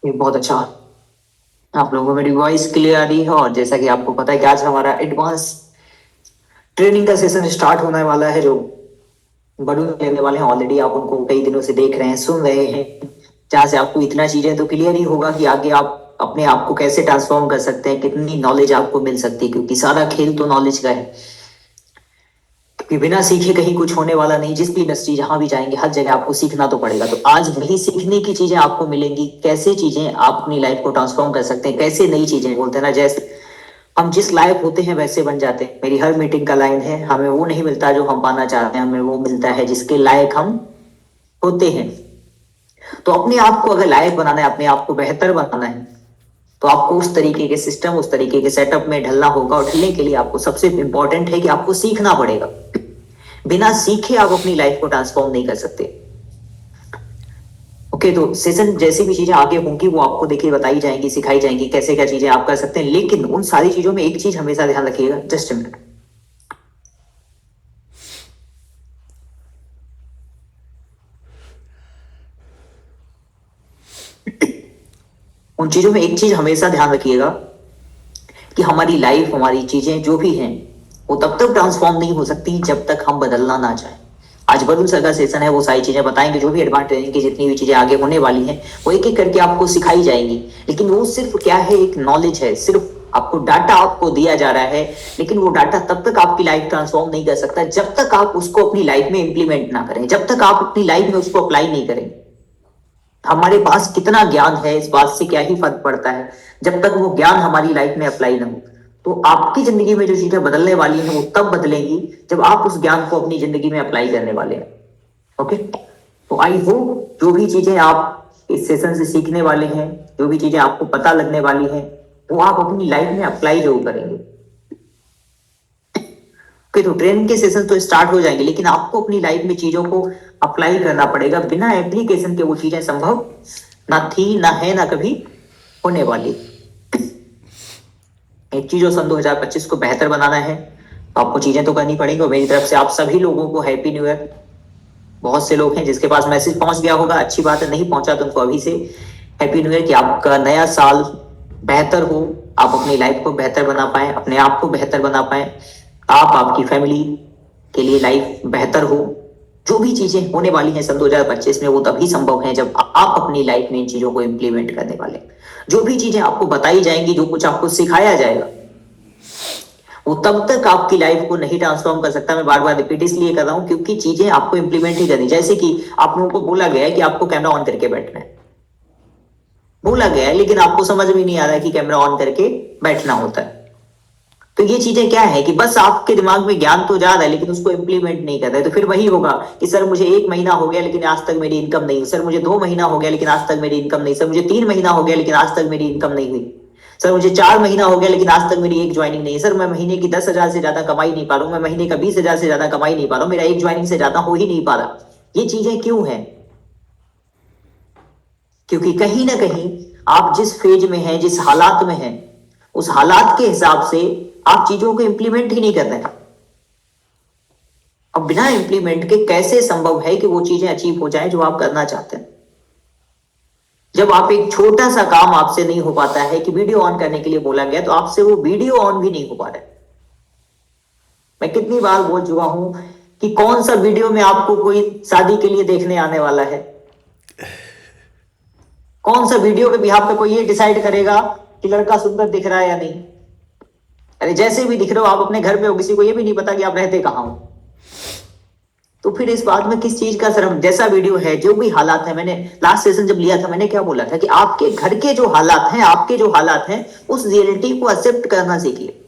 ये बहुत अच्छा। आप लोगों को मेरी वॉइस क्लियर आ रही है। और जैसा कि आपको पता है कि आज हमारा एडवांस ट्रेनिंग का सेशन स्टार्ट होने वाला है, जो बड़ू लेने वाले हैं। ऑलरेडी आप उनको कई दिनों से देख रहे हैं, सुन रहे हैं, जहाँ से आपको इतना चीजें तो क्लियर ही होगा कि आगे आप अपने आप को कैसे ट्रांसफॉर्म कर सकते हैं, कितनी नॉलेज आपको मिल सकती है, क्योंकि सारा खेल तो नॉलेज का है। कि बिना सीखे कहीं कुछ होने वाला नहीं। जिस भी इंडस्ट्री जहां भी जाएंगे, हर जगह आपको सीखना तो पड़ेगा। तो आज वही सीखने की चीजें आपको मिलेंगी, कैसे चीजें आप अपनी लाइफ को ट्रांसफॉर्म कर सकते हैं, कैसे नई चीजें, बोलते हैं ना, जैसे हम जिस लायक होते हैं वैसे बन जाते हैं। मेरी हर मीटिंग का लाइन है, हमें वो नहीं मिलता जो हम पाना चाहते हैं, हमें वो मिलता है जिसके लायक हम होते हैं। तो अपने आप को अगर लायक बनाना है, अपने आप को बेहतर बनाना है, तो आपको उस तरीके के सिस्टम, उस तरीके के सेटअप में ढलना होगा। और ढलने के लिए आपको सबसे इंपॉर्टेंट है कि आपको सीखना पड़ेगा। बिना सीखे आप अपनी लाइफ को ट्रांसफॉर्म नहीं कर सकते। ओके, तो सेशन जैसी भी चीजें आगे होंगी वो आपको देखिए बताई जाएंगी, सिखाई जाएंगी, कैसे क्या चीजें आप कर सकते हैं। लेकिन उन सारी चीजों में एक चीज हमेशा ध्यान रखिएगा। Just minute. उन चीजों में एक चीज हमेशा ध्यान रखिएगा कि हमारी लाइफ, हमारी चीजें जो भी हैं, वो तब तक ट्रांसफॉर्म नहीं हो सकती जब तक हम बदलना ना चाहें। आज वरुण सर का सेशन है, वो सारी चीजें बताएंगे, जो भी एडवांस ट्रेनिंग की जितनी भी चीजें आगे होने वाली हैं, वो एक एक करके आपको सिखाई जाएंगी। लेकिन वो सिर्फ क्या है, एक नॉलेज है, सिर्फ आपको डाटा आपको दिया जा रहा है। लेकिन वो डाटा तब तक आपकी लाइफ ट्रांसफॉर्म नहीं कर सकता जब तक आप उसको अपनी लाइफ में इंप्लीमेंट ना करें, जब तक आप अपनी लाइफ में उसको अप्लाई नहीं करें। हमारे पास कितना ज्ञान है इस बात से क्या ही फर्क पड़ता है, जब तक वो ज्ञान हमारी लाइफ में अप्लाई ना हो। तो आपकी जिंदगी में जो चीजें बदलने वाली हैं वो तब बदलेंगी जब आप उस ज्ञान को अपनी जिंदगी में अप्लाई करने वाले हैं। ओके, तो आई होप जो भी चीजें आप इस सेशन से सीखने वाले हैं, जो भी चीजें आपको पता लगने वाली हैं, वो आप अपनी लाइफ में अप्लाई जरूर करेंगे। ओके, तो ट्रेनिंग के सेशन तो स्टार्ट हो जाएंगे, लेकिन आपको अपनी लाइफ में चीजों को अप्लाई करना पड़ेगा। बिना एप्लीकेशन के वो चीजें संभव ना थी, ना है, ना कभी होने वाली। एक चीज, जो सन 2025 को बेहतर बनाना है, तो आपको चीजें तो करनी पड़ेंगी। और मेरी तरफ से आप सभी लोगों को हैप्पी न्यू ईयर। बहुत से लोग हैं जिसके पास मैसेज पहुंच गया होगा, अच्छी बात है। नहीं पहुंचा तो उनको अभी से हैप्पी न्यू ईयर, कि आपका नया साल बेहतर हो, आप अपनी लाइफ को बेहतर बना पाए, अपने आप को बेहतर बना पाए, आप आपकी फैमिली के लिए लाइफ बेहतर हो। जो भी चीजें होने वाली हैं सन 2025 में, वो तभी संभव है जब आप अपनी लाइफ में इन चीजों को इंप्लीमेंट करने वाले हैं। जो भी चीजें आपको बताई जाएंगी, जो कुछ आपको सिखाया जाएगा, वो तब तक आपकी लाइफ को नहीं ट्रांसफॉर्म कर सकता। मैं बार बार रिपीट इसलिए कर रहा हूं क्योंकि चीजें आपको इंप्लीमेंट ही करनी। जैसे कि आप लोगों को बोला गया है कि आपको कैमरा ऑन करके बैठना है, बोला गया है, लेकिन आपको समझ में नहीं आ रहा है कि कैमरा ऑन करके बैठना होता है। तो ये चीजें क्या है कि बस आपके दिमाग में ज्ञान तो जा रहा है, लेकिन उसको इंप्लीमेंट नहीं कर रहे। तो फिर वही होगा कि सर मुझे 1 महीना हो गया लेकिन आज तक मेरी इनकम नहीं हुई, सर मुझे 2 महीना हो गया लेकिन आज तक मेरी इनकम नहीं, सर मुझे 3 महीना हो गया लेकिन आज तक मेरी इनकम नहीं हुई, सर मुझे 4 महीना हो गया लेकिन आज तक मेरी एक ज्वाइनिंग नहीं है, सर मैं महीने की 10,000 से ज्यादा कमाई नहीं पा रहा हूँ, मैं महीने का 20,000 से ज्यादा कमाई नहीं पा रहा हूँ, मेरा एक ज्वाइनिंग से ज्यादा हो ही नहीं पा रहा। ये चीजें क्यों है? क्योंकि कहीं ना कहीं आप जिस फेज में हैं, जिस हालात में हैं, उस हालात के हिसाब से आप चीजों को इंप्लीमेंट ही नहीं कर रहे हैं। अब बिना इंप्लीमेंट के कैसे संभव है कि वो चीजें अचीव हो जाए जो आप करना चाहते हैं? जब आप एक छोटा सा काम आपसे नहीं हो पाता है, कि वीडियो ऑन करने के लिए बोला गया तो आपसे वो वीडियो ऑन भी नहीं हो पा रहा है। मैं कितनी बार बोल चुका हूं कि कौन सा वीडियो में आपको कोई शादी के लिए देखने आने वाला है? कौन सा वीडियो के बिहाफ पे कोई ये डिसाइड करेगा कि लड़का सुंदर दिख रहा है या नहीं? अरे जैसे भी दिख रहे हो, आप अपने घर पे हो, किसी को ये भी नहीं पता कि आप रहते कहाँ हो। तो फिर इस बात में किस चीज का शर्म? जैसा वीडियो है, जो भी हालात है, मैंने लास्ट सेशन जब लिया था, मैंने क्या बोला था कि आपके घर के जो हालात हैं, आपके जो हालात हैं, उस रियलिटी को एक्सेप्ट करना सीखिए।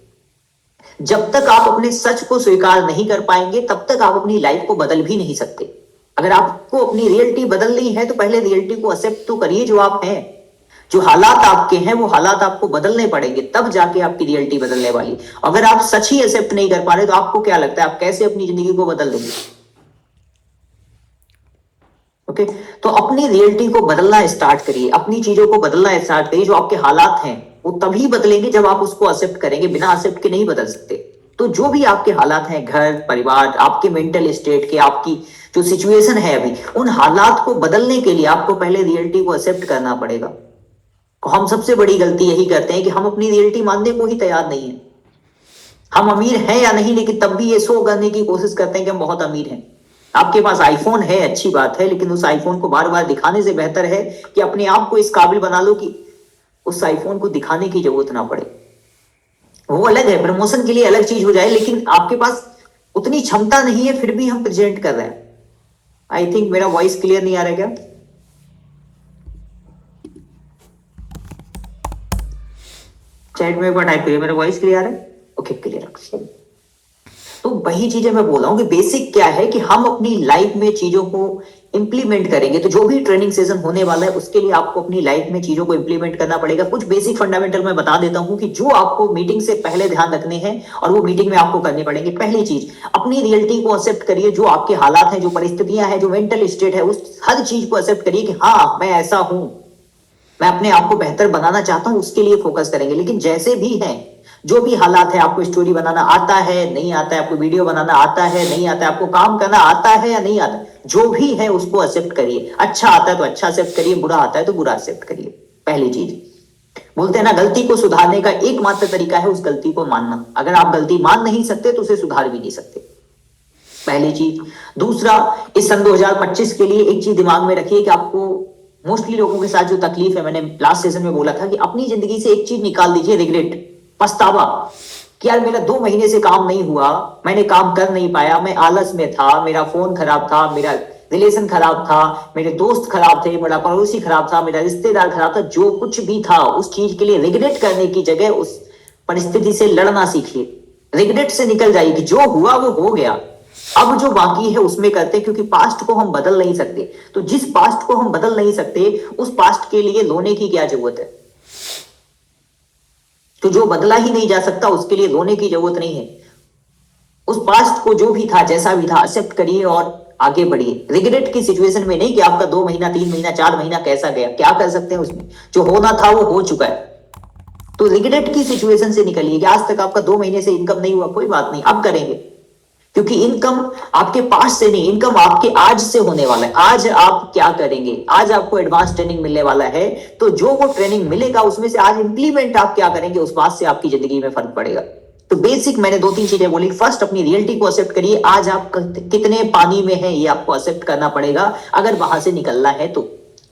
जब तक आप अपने सच को स्वीकार नहीं कर पाएंगे, तब तक आप अपनी लाइफ को बदल भी नहीं सकते। अगर आपको अपनी रियलिटी बदलनी है तो पहले रियलिटी को एक्सेप्ट तो करिए जो आप हैं। जो हालात आपके हैं वो हालात आपको बदलने पड़ेंगे, तब जाके आपकी रियलिटी बदलने वाली। अगर आप सच ही एक्सेप्ट नहीं कर पा रहे तो आपको क्या लगता है आप कैसे अपनी जिंदगी को बदल देंगे? ओके, तो अपनी रियलिटी को बदलना स्टार्ट करिए, अपनी चीजों को बदलना स्टार्ट करिए। जो आपके हालात हैं वो तभी बदलेंगे जब आप उसको एक्सेप्ट करेंगे। बिना एक्सेप्ट के नहीं बदल सकते। तो जो भी आपके हालात हैं, घर परिवार, आपके मेंटल स्टेट के, आपकी जो सिचुएशन है अभी, उन हालात को बदलने के लिए आपको पहले रियलिटी को एक्सेप्ट करना पड़ेगा। हम सबसे बड़ी गलती यही करते हैं कि हम अपनी रियलिटी मानने को ही तैयार नहीं है। हम अमीर हैं या नहीं, लेकिन तब भी ये शो करने की कोशिश करते हैं कि हम बहुत अमीर हैं। आपके पास आईफोन है, अच्छी बात है, लेकिन उस आईफोन को बार बार दिखाने से बेहतर है कि अपने आप को इस काबिल बना लो कि उस आईफोन को दिखाने की जरूरत ना पड़े। वो अलग है, प्रमोशन के लिए अलग चीज हो जाए, लेकिन आपके पास उतनी क्षमता नहीं है, फिर भी हम प्रेजेंट कर रहे हैं। आई थिंक मेरा वॉइस क्लियर नहीं आ रहा है क्या? चैट में एक बार टाइप करिए, मेरा वॉइस क्लियर है? Okay, clear. तो वही चीजें मैं बोल रहा हूँ कि बेसिक क्या है कि हम अपनी लाइफ में चीजों को इंप्लीमेंट करेंगे। तो जो भी ट्रेनिंग सेशन होने वाला है उसके लिए आपको अपनी लाइफ में चीजों को इंप्लीमेंट करना पड़ेगा। कुछ बेसिक फंडामेंटल मैं बता देता हूँ कि जो आपको मीटिंग से पहले ध्यान रखने हैं और वो मीटिंग में आपको करने पड़ेंगे। पहली चीज, अपनी रियलिटी को एक्सेप्ट करिए, जो आपके हालात हैं, जो परिस्थितियां हैं, जो मेंटल स्टेट है, उस हर चीज को एक्सेप्ट करिए कि हाँ मैं ऐसा हूं, मैं अपने आप को बेहतर बनाना चाहता हूं, उसके लिए फोकस करेंगे। लेकिन जैसे भी हैं, जो भी हालात है, आपको स्टोरी बनाना आता है नहीं आता है, आपको वीडियो बनाना आता है नहीं आता है, आपको काम करना आता है या नहीं आता, जो भी है उसको एक्सेप्ट करिए। अच्छा आता है तो अच्छा एक्सेप्ट करिए, बुरा आता है तो बुरा एक्सेप्ट करिए। पहली चीज, बोलते हैं ना, गलती को सुधारने का एकमात्र तरीका है उस गलती को मानना। अगर आप गलती मान नहीं सकते तो उसे सुधार भी नहीं सकते, पहली चीज। दूसरा, इस सन 2025 के लिए एक चीज दिमाग में रखिए कि आपको मोस्टली लोगों के साथ जो तकलीफ है, मैंने लास्ट सेशन में बोला था कि अपनी जिंदगी से एक चीज निकाल दीजिए, रिग्रेट, पछतावा, कि यार मेरा 2 महीने से काम नहीं हुआ, मैंने काम कर नहीं पाया, मैं आलस में था, मेरा फोन खराब था, मेरा रिलेशन खराब था, मेरे दोस्त खराब थे, मेरा पड़ोसी खराब था, मेरा रिश्तेदार खराब था, जो कुछ भी था उस चीज के लिए रिग्रेट करने की जगह उस परिस्थिति से लड़ना सीखिए। रिग्रेट से निकल जाइए कि जो हुआ वो हो गया, अब जो बाकी है उसमें करते हैं, क्योंकि पास्ट को हम बदल नहीं सकते। तो जिस पास्ट को हम बदल नहीं सकते उस पास्ट के लिए रोने की क्या जरूरत है? तो जो बदला ही नहीं जा सकता उसके लिए रोने की जरूरत नहीं है। उस पास्ट को जो भी था, जैसा भी था, एक्सेप्ट करिए और आगे बढ़िए। रिग्रेट की सिचुएशन में नहीं कि आपका 2 महीना, 3 महीना, 4 महीना कैसा गया, क्या कर सकते हैं उसमें, जो होना था वो हो चुका है। तो रिग्रेट की सिचुएशन से निकलिए कि आज तक आपका 2 महीने से इनकम नहीं हुआ, कोई बात नहीं, अब करेंगे, क्योंकि इनकम आपके पास से नहीं, इनकम आपके आज से होने वाला है। आज आप क्या करेंगे? आज आपको एडवांस ट्रेनिंग मिलने वाला है, तो जो वो ट्रेनिंग मिलेगा उसमें से आज इंप्लीमेंट आप क्या करेंगे, उस बात से आपकी जिंदगी में फर्क पड़ेगा। तो बेसिक मैंने 2-3 चीजें बोली। फर्स्ट, अपनी रियलिटी को एक्सेप्ट करिए, आज आप कितने पानी में हैं ये आपको एक्सेप्ट करना पड़ेगा अगर वहां से निकलना है तो।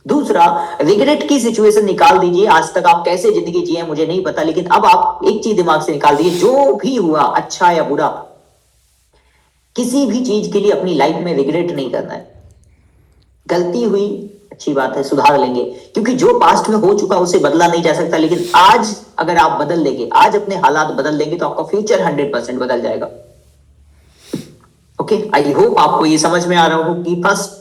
दूसरा, रिग्रेट की सिचुएशन निकाल दीजिए। आज तक आप कैसे जिंदगी जिए मुझे नहीं पता, लेकिन अब आप एक चीज दिमाग से निकाल दीजिए, जो भी हुआ, अच्छा या बुरा, किसी भी चीज के लिए अपनी लाइफ में रिग्रेट नहीं करना है। गलती हुई, अच्छी बात है, सुधार लेंगे, क्योंकि जो पास्ट में हो चुका उसे बदला नहीं जा सकता। लेकिन आज अगर आप बदल लेंगे, आज अपने हालात बदल लेंगे, तो आपका फ्यूचर 100% बदल जाएगा। ओके, आई होप आपको ये समझ में आ रहा हो कि फर्स्ट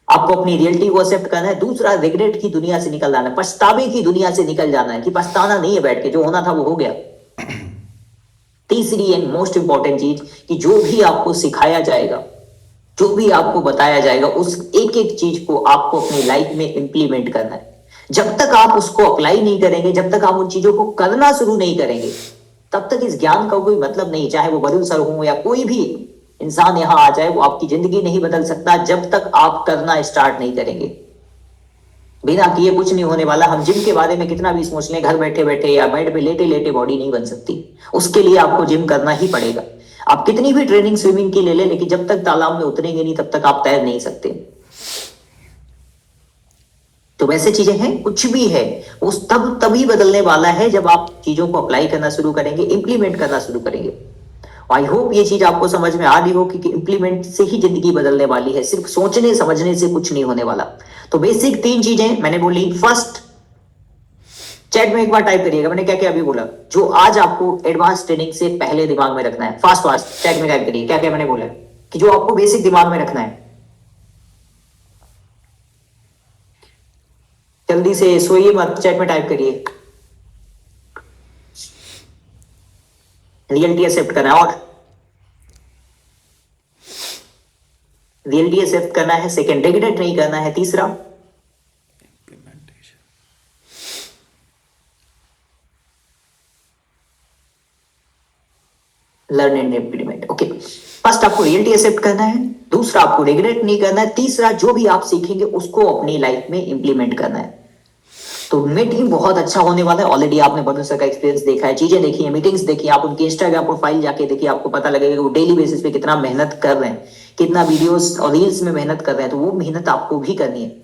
आपको अपनी रियलिटी को एक्सेप्ट करना है। दूसरा, रिग्रेट की दुनिया से निकल जाना है, पछतावे की दुनिया से निकल जाना है कि पछताना नहीं है बैठ के, जो होना था वो हो गया। तीसरी एंड मोस्ट इंपॉर्टेंट चीज कि जो भी आपको सिखाया जाएगा, जो भी आपको बताया जाएगा, उस एक एक चीज को आपको अपनी लाइफ में इंप्लीमेंट करना है। जब तक आप उसको अप्लाई नहीं करेंगे, जब तक आप उन चीजों को करना शुरू नहीं करेंगे, तब तक इस ज्ञान का कोई मतलब नहीं। चाहे वो बरुण सर हो या कोई भी इंसान यहां आ जाए, वो आपकी जिंदगी नहीं बदल सकता जब तक आप करना स्टार्ट नहीं करेंगे। बिना किए कुछ नहीं होने वाला। हम जिम के बारे में कितना भी सोच लें, घर बैठे बैठे या बेड पे लेटे लेटे बॉडी नहीं बन सकती। उसके लिए आपको जिम करना ही पड़ेगा। आप कितनी भी ट्रेनिंग स्विमिंग की ले लें, लेकिन जब तक तालाब में उतरेंगे नहीं तब तक आप तैर नहीं सकते। तो वैसे चीजें हैं, कुछ भी है उस तभी बदलने वाला है जब आप चीजों को अप्लाई करना शुरू करेंगे, इंप्लीमेंट करना शुरू करेंगे। आई होप ये चीज आपको समझ में आ रही हो कि इंप्लीमेंट से ही जिंदगी बदलने वाली है, सिर्फ सोचने समझने से कुछ नहीं होने वाला। तो बेसिक 3 चीजें मैंने बोली। फर्स्ट, चैट में एक बार टाइप करिएगा मैंने क्या क्या अभी बोला, जो आज आपको एडवांस ट्रेनिंग से पहले दिमाग में रखना है। फास्ट फास्ट चैट में टाइप करिए क्या क्या मैंने बोला कि जो आपको बेसिक दिमाग में रखना है। जल्दी से सोइए मत, चैट में टाइप करिए। रियलिटी एक्सेप्ट करना है, और रियलिटी एक्सेप्ट करना है। सेकंड, रिग्रेट नहीं करना है। तीसरा, learn and implement. Okay, first आपको रियलिटी एक्सेप्ट करना है, दूसरा आपको रिग्रेट नहीं करना है, तीसरा जो भी आप सीखेंगे उसको अपनी लाइफ में इंप्लीमेंट करना है। तो मीटिंग बहुत अच्छा होने वाला है। ऑलरेडी आपने बनु सर का एक्सपीरियंस देखा है, चीजें देखी है, मीटिंग्स देखी है, आप उनके इंस्टाग्राम प्रोफाइल जाके देखिए, आपको पता लगेगा कि वो डेली बेसिस पे कितना मेहनत कर रहे हैं, कितना वीडियोस और रील्स में मेहनत कर रहे हैं। तो वो मेहनत आपको भी करनी है।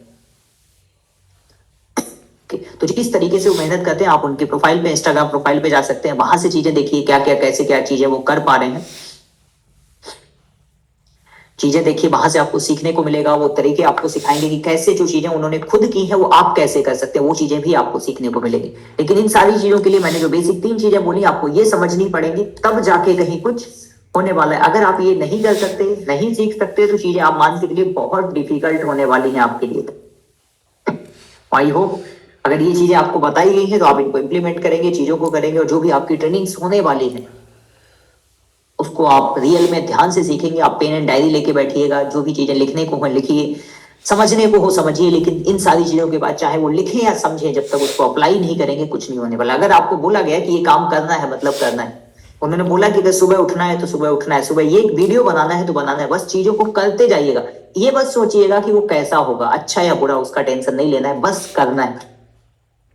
तो जिस तरीके से वो मेहनत करते हैं, आप उनके प्रोफाइल पे, इंस्टाग्राम प्रोफाइल पे जा सकते हैं, वहां से चीजें देखिए क्या क्या कैसे क्या चीजें वो कर पा रहे हैं। चीजें देखिए, वहां से आपको सीखने को मिलेगा। वो तरीके आपको सिखाएंगे कि कैसे जो चीजें उन्होंने खुद की है वो आप कैसे कर सकते हैं, वो चीजें भी आपको सीखने को मिलेगी। लेकिन इन सारी चीजों के लिए मैंने जो बेसिक 3 चीजें बोली आपको ये समझनी पड़ेंगी, तब जाके कहीं कुछ होने वाला है। अगर आप ये नहीं कर सकते, नहीं सीख सकते, तो चीजें आप मान के चलिए बहुत डिफिकल्ट होने वाली हैं आपके लिए। आई होप अगर ये चीजें आपको बताई गई हैं तो आप इनको इंप्लीमेंट करेंगे, चीजों को करेंगे, और जो भी आपकी ट्रेनिंग्स होने वाली है उसको आप रियल में ध्यान से सीखेंगे। आप पेन एंड डायरी लेके बैठिएगा, जो भी चीजें लिखने को हो लिखिए, समझने को हो समझिए। लेकिन इन सारी चीजों के बाद चाहे वो लिखें या समझें, जब तक उसको अप्लाई नहीं करेंगे कुछ नहीं होने वाला। अगर आपको बोला गया कि ये काम करना है मतलब करना है, उन्होंने बोला कि अगर सुबह उठना है तो सुबह उठना है, सुबह ये वीडियो बनाना है तो बनाना है, बस चीजों को करते जाइएगा। ये बस सोचिएगा कि वो कैसा होगा, अच्छा या बुरा, उसका टेंशन नहीं लेना है, बस करना है।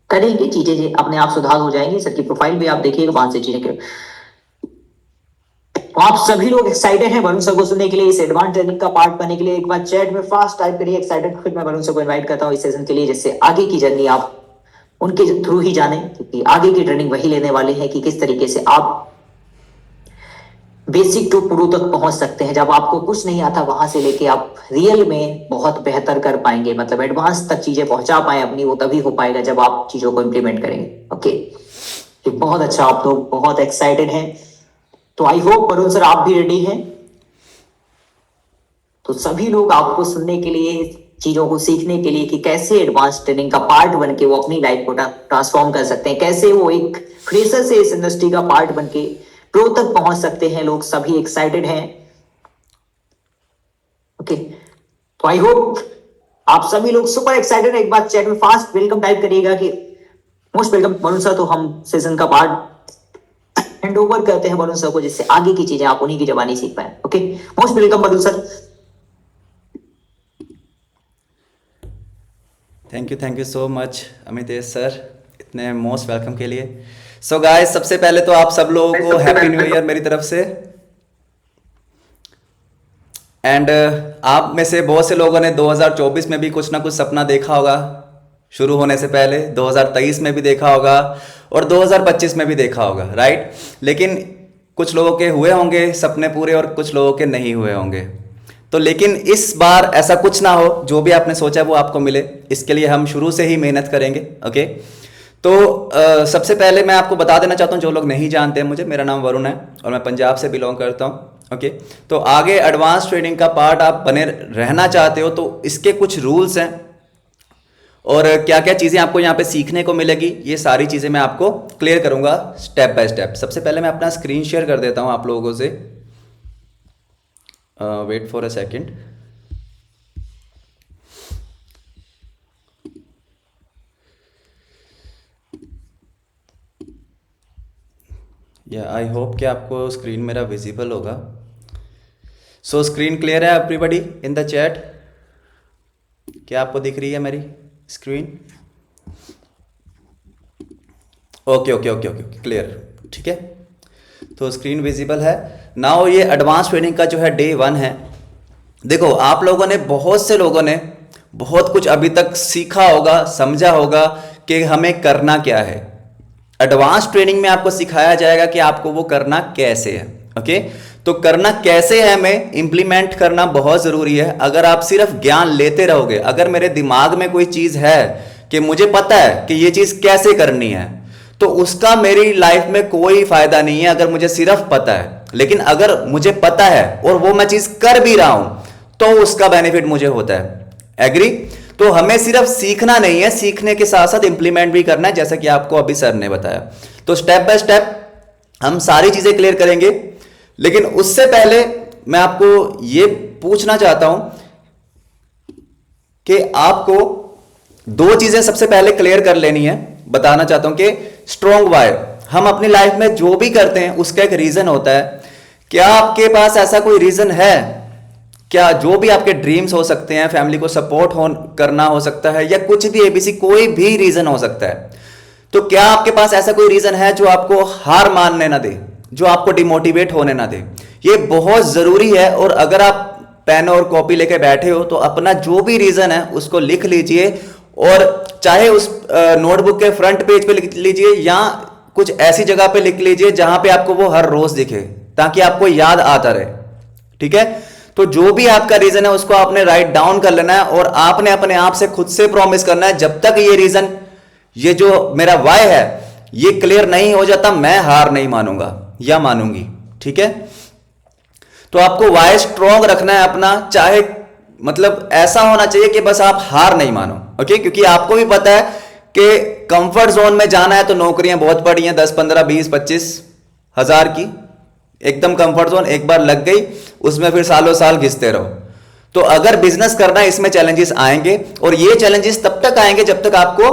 करेंगे चीजें अपने आप सुधार हो जाएंगी। सर की प्रोफाइल भी आप देखिएगा, वहां से चीजें करें। तो आप सभी लोग एक्साइटेड हैं वरुण सर को सुनने के लिए, इस एडवांस ट्रेनिंग का पार्ट बनने के लिए? एक बार चैट में फास्ट टाइप करिए एक्साइटेड, फिर मैं वरुण सर को इनवाइट करता हूँ इस सेशन के लिए, जिससे आगे की जर्नी आप उनके थ्रू ही जाने, क्योंकि आगे की ट्रेनिंग वही लेने वाले हैं कि किस तरीके से आप बेसिक टू प्रो तक पहुंच सकते हैं। जब आपको कुछ नहीं आता वहां से लेके आप रियल में बहुत बेहतर कर पाएंगे, मतलब एडवांस तक चीजें पहुंचा पाए अपनी, वो तभी हो पाएगा जब आप चीजों को इंप्लीमेंट करेंगे। ओके, तो बहुत अच्छा, आप लोग बहुत एक्साइटेड हैं। तो आई होप वरुण सर आप भी रेडी हैं। तो सभी लोग आपको सुनने के लिए, चीजों को सीखने के लिए कि कैसे एडवांस ट्रेनिंग का पार्ट बन के वो अपनी लाइफ को ट्रांसफॉर्म कर सकते हैं, कैसे वो एक फ्रेशर से इस इंडस्ट्री का पार्ट बन के प्रो तक पहुंच सकते हैं, लोग सभी एक्साइटेड हैं। ओके, तो आई होप आप सभी लोग सुपर एक्साइटेड हैं। एक बार चैट में फास्ट वेलकम टाइप करिएगा कि मोस्ट वेलकम वरुण सर। तो हम सेशन का पार्ट हैंड ओवर करते हैं वरुण सर को, जिससे आगे की चीजें आप उन्हीं की जबानी सीख पाए। Okay, most welcome Varun sir. Thank you so much Amitesh sir, इतने मोस्ट वेलकम के लिए। सो गाइस, सबसे पहले तो आप सब लोगों को हैप्पी न्यू ईयर मेरी तरफ से। एंड आप में से बहुत से लोगों ने 2024 में भी कुछ ना कुछ सपना देखा होगा, शुरू होने से पहले 2023 में भी देखा होगा और 2025 में भी देखा होगा, राइट। लेकिन कुछ लोगों के हुए होंगे सपने पूरे और कुछ लोगों के नहीं हुए होंगे। तो लेकिन इस बार ऐसा कुछ ना हो, जो भी आपने सोचा वो आपको मिले, इसके लिए हम शुरू से ही मेहनत करेंगे। ओके, तो सबसे पहले मैं आपको बता देना चाहता हूँ, जो लोग नहीं जानते हैं मुझे, मेरा नाम वरुण है और मैं पंजाब से बिलोंग करता हूँ। ओके, तो आगे एडवांस ट्रेनिंग का पार्ट आप बने रहना चाहते हो तो इसके कुछ रूल्स हैं और क्या क्या चीज़ें आपको यहाँ पे सीखने को मिलेगी, ये सारी चीज़ें मैं आपको क्लियर करूँगा स्टेप बाय स्टेप। सबसे पहले मैं अपना स्क्रीन शेयर कर देता हूँ आप लोगों से। Wait for a second. या आई होप कि आपको स्क्रीन मेरा विजिबल होगा। सो स्क्रीन क्लियर है एवरीबॉडी इन द चैट? क्या आपको दिख रही है मेरी screen? Okay okay okay okay clear, ठीक है। तो स्क्रीन विजिबल है नाउ। ये एडवांस ट्रेनिंग का जो है डे 1 है। देखो, आप लोगों ने, बहुत से लोगों ने बहुत कुछ अभी तक सीखा होगा, समझा होगा कि हमें करना क्या है। एडवांस ट्रेनिंग में आपको सिखाया जाएगा कि आपको वो करना कैसे है। ओके, तो करना कैसे है हमें इंप्लीमेंट करना बहुत जरूरी है। अगर आप सिर्फ ज्ञान लेते रहोगे, अगर मेरे दिमाग में कोई चीज है कि मुझे पता है कि ये चीज कैसे करनी है, तो उसका मेरी लाइफ में कोई फायदा नहीं है अगर मुझे सिर्फ पता है। लेकिन अगर मुझे पता है और वो मैं चीज कर भी रहा हूं तो उसका बेनिफिट मुझे होता है। एग्री? तो हमें सिर्फ सीखना नहीं है, सीखने के साथ साथ इंप्लीमेंट भी करना है, जैसा कि आपको अभी सर ने बताया। तो स्टेप बाय स्टेप हम सारी चीजें क्लियर करेंगे। लेकिन उससे पहले मैं आपको ये पूछना चाहता हूं कि आपको 2 चीजें सबसे पहले क्लियर कर लेनी है। बताना चाहता हूं कि स्ट्रॉन्ग वाई, हम अपनी लाइफ में जो भी करते हैं उसका एक रीजन होता है। क्या आपके पास ऐसा कोई रीजन है क्या जो भी आपके ड्रीम्स हो सकते हैं, फैमिली को सपोर्ट हो करना हो सकता है, या कुछ भी एबीसी कोई भी रीजन हो सकता है, तो क्या आपके पास ऐसा कोई रीजन है जो आपको हार मानने ना दे, जो आपको डिमोटिवेट होने ना दे? ये बहुत जरूरी है। और अगर आप पेन और कॉपी लेके बैठे हो तो अपना जो भी रीजन है उसको लिख लीजिए, और चाहे उस नोटबुक के फ्रंट पेज पे लिख लीजिए या कुछ ऐसी जगह पे लिख लीजिए जहां पे आपको वो हर रोज दिखे, ताकि आपको याद आता रहे। ठीक है, तो जो भी आपका रीजन है उसको आपने राइट डाउन कर लेना है, और आपने अपने आप से खुद से प्रॉमिस करना है, जब तक ये रीजन, ये जो मेरा वाई है ये क्लियर नहीं हो जाता, मैं हार नहीं मानूंगा या मानूंगी। ठीक है, तो आपको वाई स्ट्रॉन्ग रखना है अपना, चाहे मतलब ऐसा होना चाहिए कि बस आप हार नहीं मानो। ओके, क्योंकि आपको भी पता है कि कंफर्ट जोन में जाना है तो नौकरियां बहुत पड़ी हैं, 10 15 20 25 हजार की, एकदम कंफर्ट जोन एक बार लग गई उसमें फिर सालों साल घिसते रहो। तो अगर बिजनेस करना है इसमें चैलेंजेस आएंगे, और ये चैलेंजेस तब तक आएंगे जब तक आपको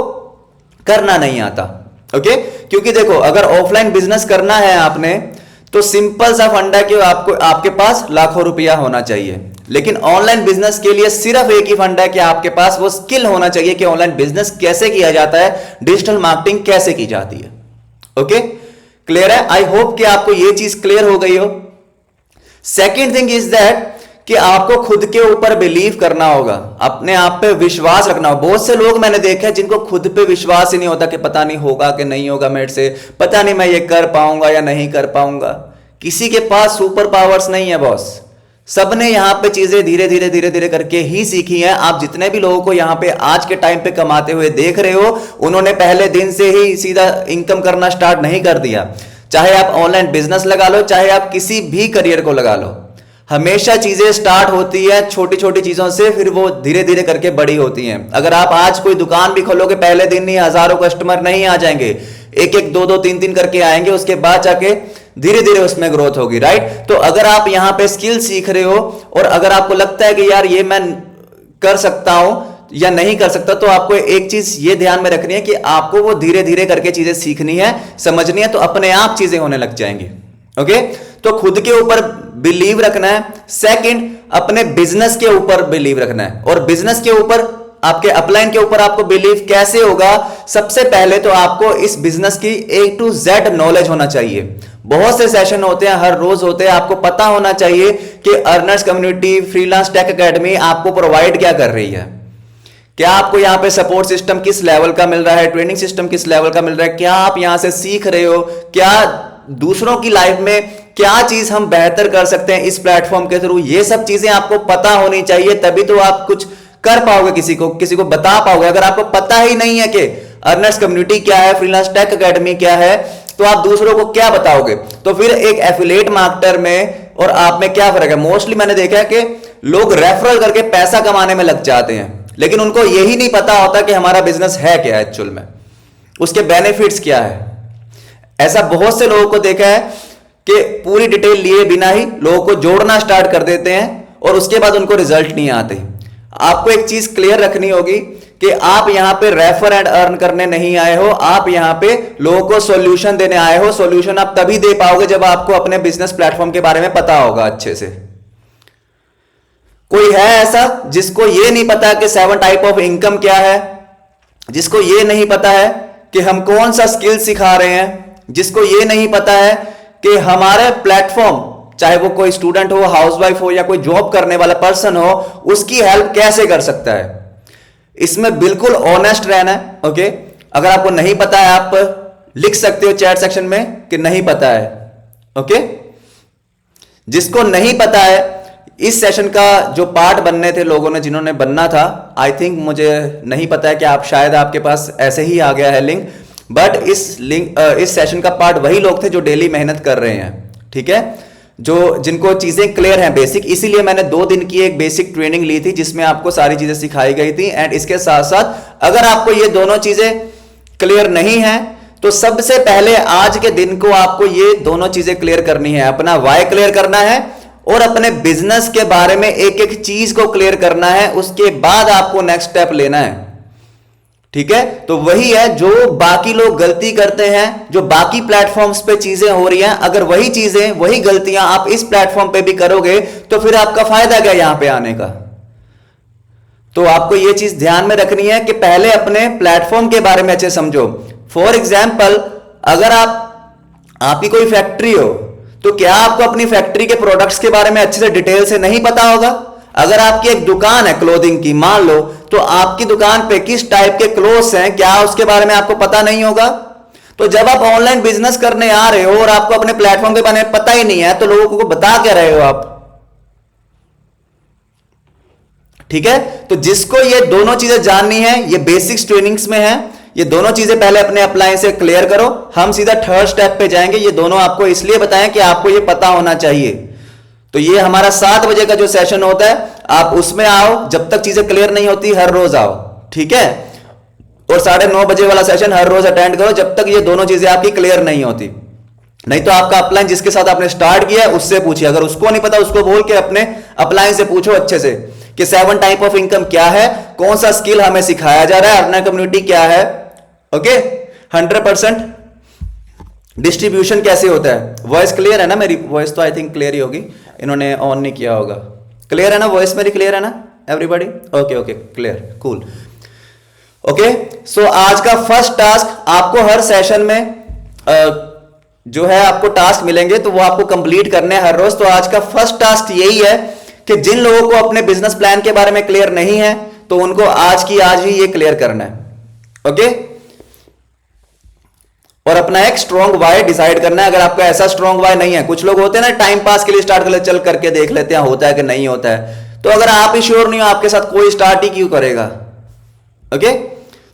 करना नहीं आता। ओके, क्योंकि देखो अगर ऑफलाइन बिजनेस करना है आपने, तो सिंपल सा फंडा कि आपको आपके पास लाखों रुपया होना चाहिए, लेकिन ऑनलाइन बिजनेस के लिए सिर्फ एक ही फंडा है कि आपके पास वो स्किल होना चाहिए कि ऑनलाइन बिजनेस कैसे किया जाता है, डिजिटल मार्केटिंग कैसे की जाती है। ओके, क्लियर है? आई होप कि आपको ये चीज क्लियर हो गई हो। सेकेंड थिंग इज दैट कि आपको खुद के ऊपर बिलीव करना होगा, अपने आप पे विश्वास रखना होगा। बहुत से लोग मैंने देखे हैं जिनको खुद पे विश्वास ही नहीं होता कि पता नहीं होगा कि नहीं होगा मेरे से, पता नहीं मैं ये कर पाऊंगा या नहीं कर पाऊंगा। किसी के पास सुपर पावर्स नहीं है बॉस, सबने यहां पे चीजें धीरे धीरे धीरे धीरे करके ही सीखी हैं। आप जितने भी लोगों को यहां पे आज के टाइम पे कमाते हुए देख रहे हो, उन्होंने पहले दिन से ही सीधा इनकम करना स्टार्ट नहीं कर दिया। चाहे आप ऑनलाइन बिजनेस लगा लो, चाहे आप किसी भी करियर को लगा लो, हमेशा चीजें स्टार्ट होती है छोटी छोटी चीजों से, फिर वो धीरे धीरे करके बड़ी होती हैं। अगर आप आज कोई दुकान भी खोलोगे, पहले दिन ही हजारों कस्टमर नहीं आ जाएंगे, एक एक दो दो तीन तीन करके आएंगे, उसके बाद जाके धीरे धीरे उसमें ग्रोथ होगी। राइट, तो अगर आप यहां पे स्किल सीख रहे हो और अगर आपको लगता है कि यार ये मैं कर सकता हूं या नहीं कर सकता, तो आपको एक चीज ये ध्यान में रखनी है कि आपको वो धीरे धीरे करके चीजें सीखनी है, समझनी है, तो अपने आप चीजें होने लग जाएंगी। ओके, तो खुद के ऊपर बिलीव रखना है। सेकंड, अपने बिजनेस के ऊपर बिलीव रखना है, और बिजनेस के ऊपर, आपके अपलाइन के ऊपर आपको बिलीव कैसे होगा? सबसे पहले तो आपको इस बिजनेस की A to Z नॉलेज होना चाहिए। बहुत से सेशन होते हैं, हर रोज होते हैं, आपको पता होना चाहिए कि earners community, freelance tech academy आपको प्रोवाइड क्या कर रही है, क्या आपको यहां पे सपोर्ट सिस्टम किस लेवल का मिल रहा है, ट्रेनिंग सिस्टम किस लेवल का मिल रहा है, क्या आप यहां से सीख रहे हो, क्या दूसरों की लाइफ में क्या चीज हम बेहतर कर सकते हैं इस प्लेटफॉर्म के थ्रू, ये सब चीजें आपको पता होनी चाहिए, तभी तो आप कुछ कर पाओगे, किसी को बता पाओगे। अगर आपको पता ही नहीं है कि अर्नर्स कम्युनिटी क्या है, फ्रीलांस टेक एकेडमी क्या है, तो आप दूसरों को क्या बताओगे? तो फिर एक एफिलिएट मार्केटर में और आप में क्या फर्क है? मोस्टली मैंने देखा है कि लोग रेफरल करके पैसा कमाने में लग जाते हैं, लेकिन उनको यही नहीं पता होता कि हमारा बिजनेस है क्या एक्चुअल में, उसके बेनिफिट्स क्या है। ऐसा बहुत से लोगों को देखा है कि पूरी डिटेल लिए बिना ही लोगों को जोड़ना स्टार्ट कर देते हैं और उसके बाद उनको रिजल्ट नहीं आते। आपको एक चीज क्लियर रखनी होगी कि आप यहां पे रेफर एंड अर्न करने नहीं आए हो, आप यहां पे लोगों को सॉल्यूशन देने आए हो। सॉल्यूशन आप तभी दे पाओगे जब आपको अपने बिजनेस प्लेटफॉर्म के बारे में पता होगा अच्छे से। कोई है ऐसा जिसको ये नहीं पता कि 7 टाइप ऑफ इनकम क्या है, जिसको ये नहीं पता है कि हम कौन सा स्किल सिखा रहे हैं, जिसको ये नहीं पता है कि हमारे प्लेटफॉर्म, चाहे वो कोई स्टूडेंट हो, हाउसवाइफ हो या कोई जॉब करने वाला पर्सन हो, उसकी हेल्प कैसे कर सकता है? इसमें बिल्कुल ऑनेस्ट रहना है। ओके, अगर आपको नहीं पता है आप लिख सकते हो चैट सेक्शन में कि नहीं पता है। ओके, जिसको नहीं पता है, इस सेशन का जो पार्ट बनने थे लोगों ने, जिन्होंने बनना था, आई थिंक, मुझे नहीं पता है कि आप शायद आपके पास ऐसे ही आ गया है लिंक, बट इस सेशन का पार्ट वही लोग थे जो डेली मेहनत कर रहे हैं। ठीक है, जो जिनको चीजें क्लियर हैं बेसिक, इसीलिए मैंने 2 दिन की एक बेसिक ट्रेनिंग ली थी जिसमें आपको सारी चीजें सिखाई गई थी। एंड इसके साथ साथ अगर आपको ये दोनों चीजें क्लियर नहीं है तो सबसे पहले आज के दिन को आपको ये दोनों चीजें क्लियर करनी है। अपना वाई क्लियर करना है और अपने बिजनेस के बारे में एक एक चीज को क्लियर करना है, उसके बाद आपको नेक्स्ट स्टेप लेना है। ठीक है, तो वही है जो बाकी लोग गलती करते हैं, जो बाकी प्लेटफॉर्म्स पे चीजें हो रही हैं, अगर वही चीजें वही गलतियां आप इस प्लेटफॉर्म पे भी करोगे तो फिर आपका फायदा क्या यहां पे आने का। तो आपको यह चीज ध्यान में रखनी है कि पहले अपने प्लेटफॉर्म के बारे में अच्छे समझो। फॉर एग्जाम्पल, अगर आपकी कोई फैक्ट्री हो तो क्या आपको अपनी फैक्ट्री के प्रोडक्ट्स के बारे में अच्छे से डिटेल से नहीं पता होगा। अगर आपकी एक दुकान है क्लोथिंग की मान लो, तो आपकी दुकान पे किस टाइप के क्लोथ्स हैं क्या उसके बारे में आपको पता नहीं होगा। तो जब आप ऑनलाइन बिजनेस करने आ रहे हो और आपको अपने प्लेटफॉर्म के बारे में पता ही नहीं है तो लोगों को बता क्या रहे हो आप। ठीक है, तो जिसको ये दोनों चीजें जाननी है, ये बेसिक्स ट्रेनिंग्स में है, ये दोनों चीजें पहले अपने अपलाइन से क्लियर करो। हम सीधा थर्ड स्टेप पे जाएंगे। ये दोनों आपको इसलिए बताएं कि आपको ये पता होना चाहिए। तो ये हमारा 7 बजे का जो सेशन होता है आप उसमें आओ, जब तक चीजें क्लियर नहीं होती हर रोज आओ, ठीक है। और 9:30 बजे वाला सेशन हर रोज अटेंड करो जब तक ये दोनों चीजें आपकी क्लियर नहीं होती। नहीं तो आपका अपलाइन जिसके साथ आपने स्टार्ट किया है उससे पूछिए, अगर उसको नहीं पता उसको बोल के अपने अपलाइन से पूछो अच्छे से कि 7 टाइप ऑफ इनकम क्या है, कौन सा स्किल हमें सिखाया जा रहा है, अर्नर कम्युनिटी क्या है, ओके, 100% डिस्ट्रीब्यूशन कैसे होता है। वॉइस क्लियर है ना मेरी? वॉइस तो आई थिंक क्लियर ही होगी, इन्होंने ऑन नहीं किया होगा। क्लियर है ना वॉइस मेरी? क्लियर है ना everybody? Okay okay, clear, cool. Okay, so आज का फर्स्ट टास्क आपको हर सेशन में जो है आपको टास्क मिलेंगे तो वो आपको कंप्लीट करने हैं हर रोज। तो आज का फर्स्ट टास्क यही है कि जिन लोगों को अपने बिजनेस प्लान के बारे में क्लियर नहीं है तो उनको आज की आज ही ये क्लियर करना है, ओके। और अपना एक स्ट्रॉन्ग वाई डिसाइड करना है। अगर आपका ऐसा स्ट्रॉन्ग वाई नहीं है, कुछ लोग होते हैं ना टाइम पास के लिए स्टार्ट कर ले, चल करके देख लेते हैं होता है कि नहीं होता है। तो अगर आप ही श्योर नहीं हो आपके साथ कोई स्टार्ट ही क्यों करेगा, ओके।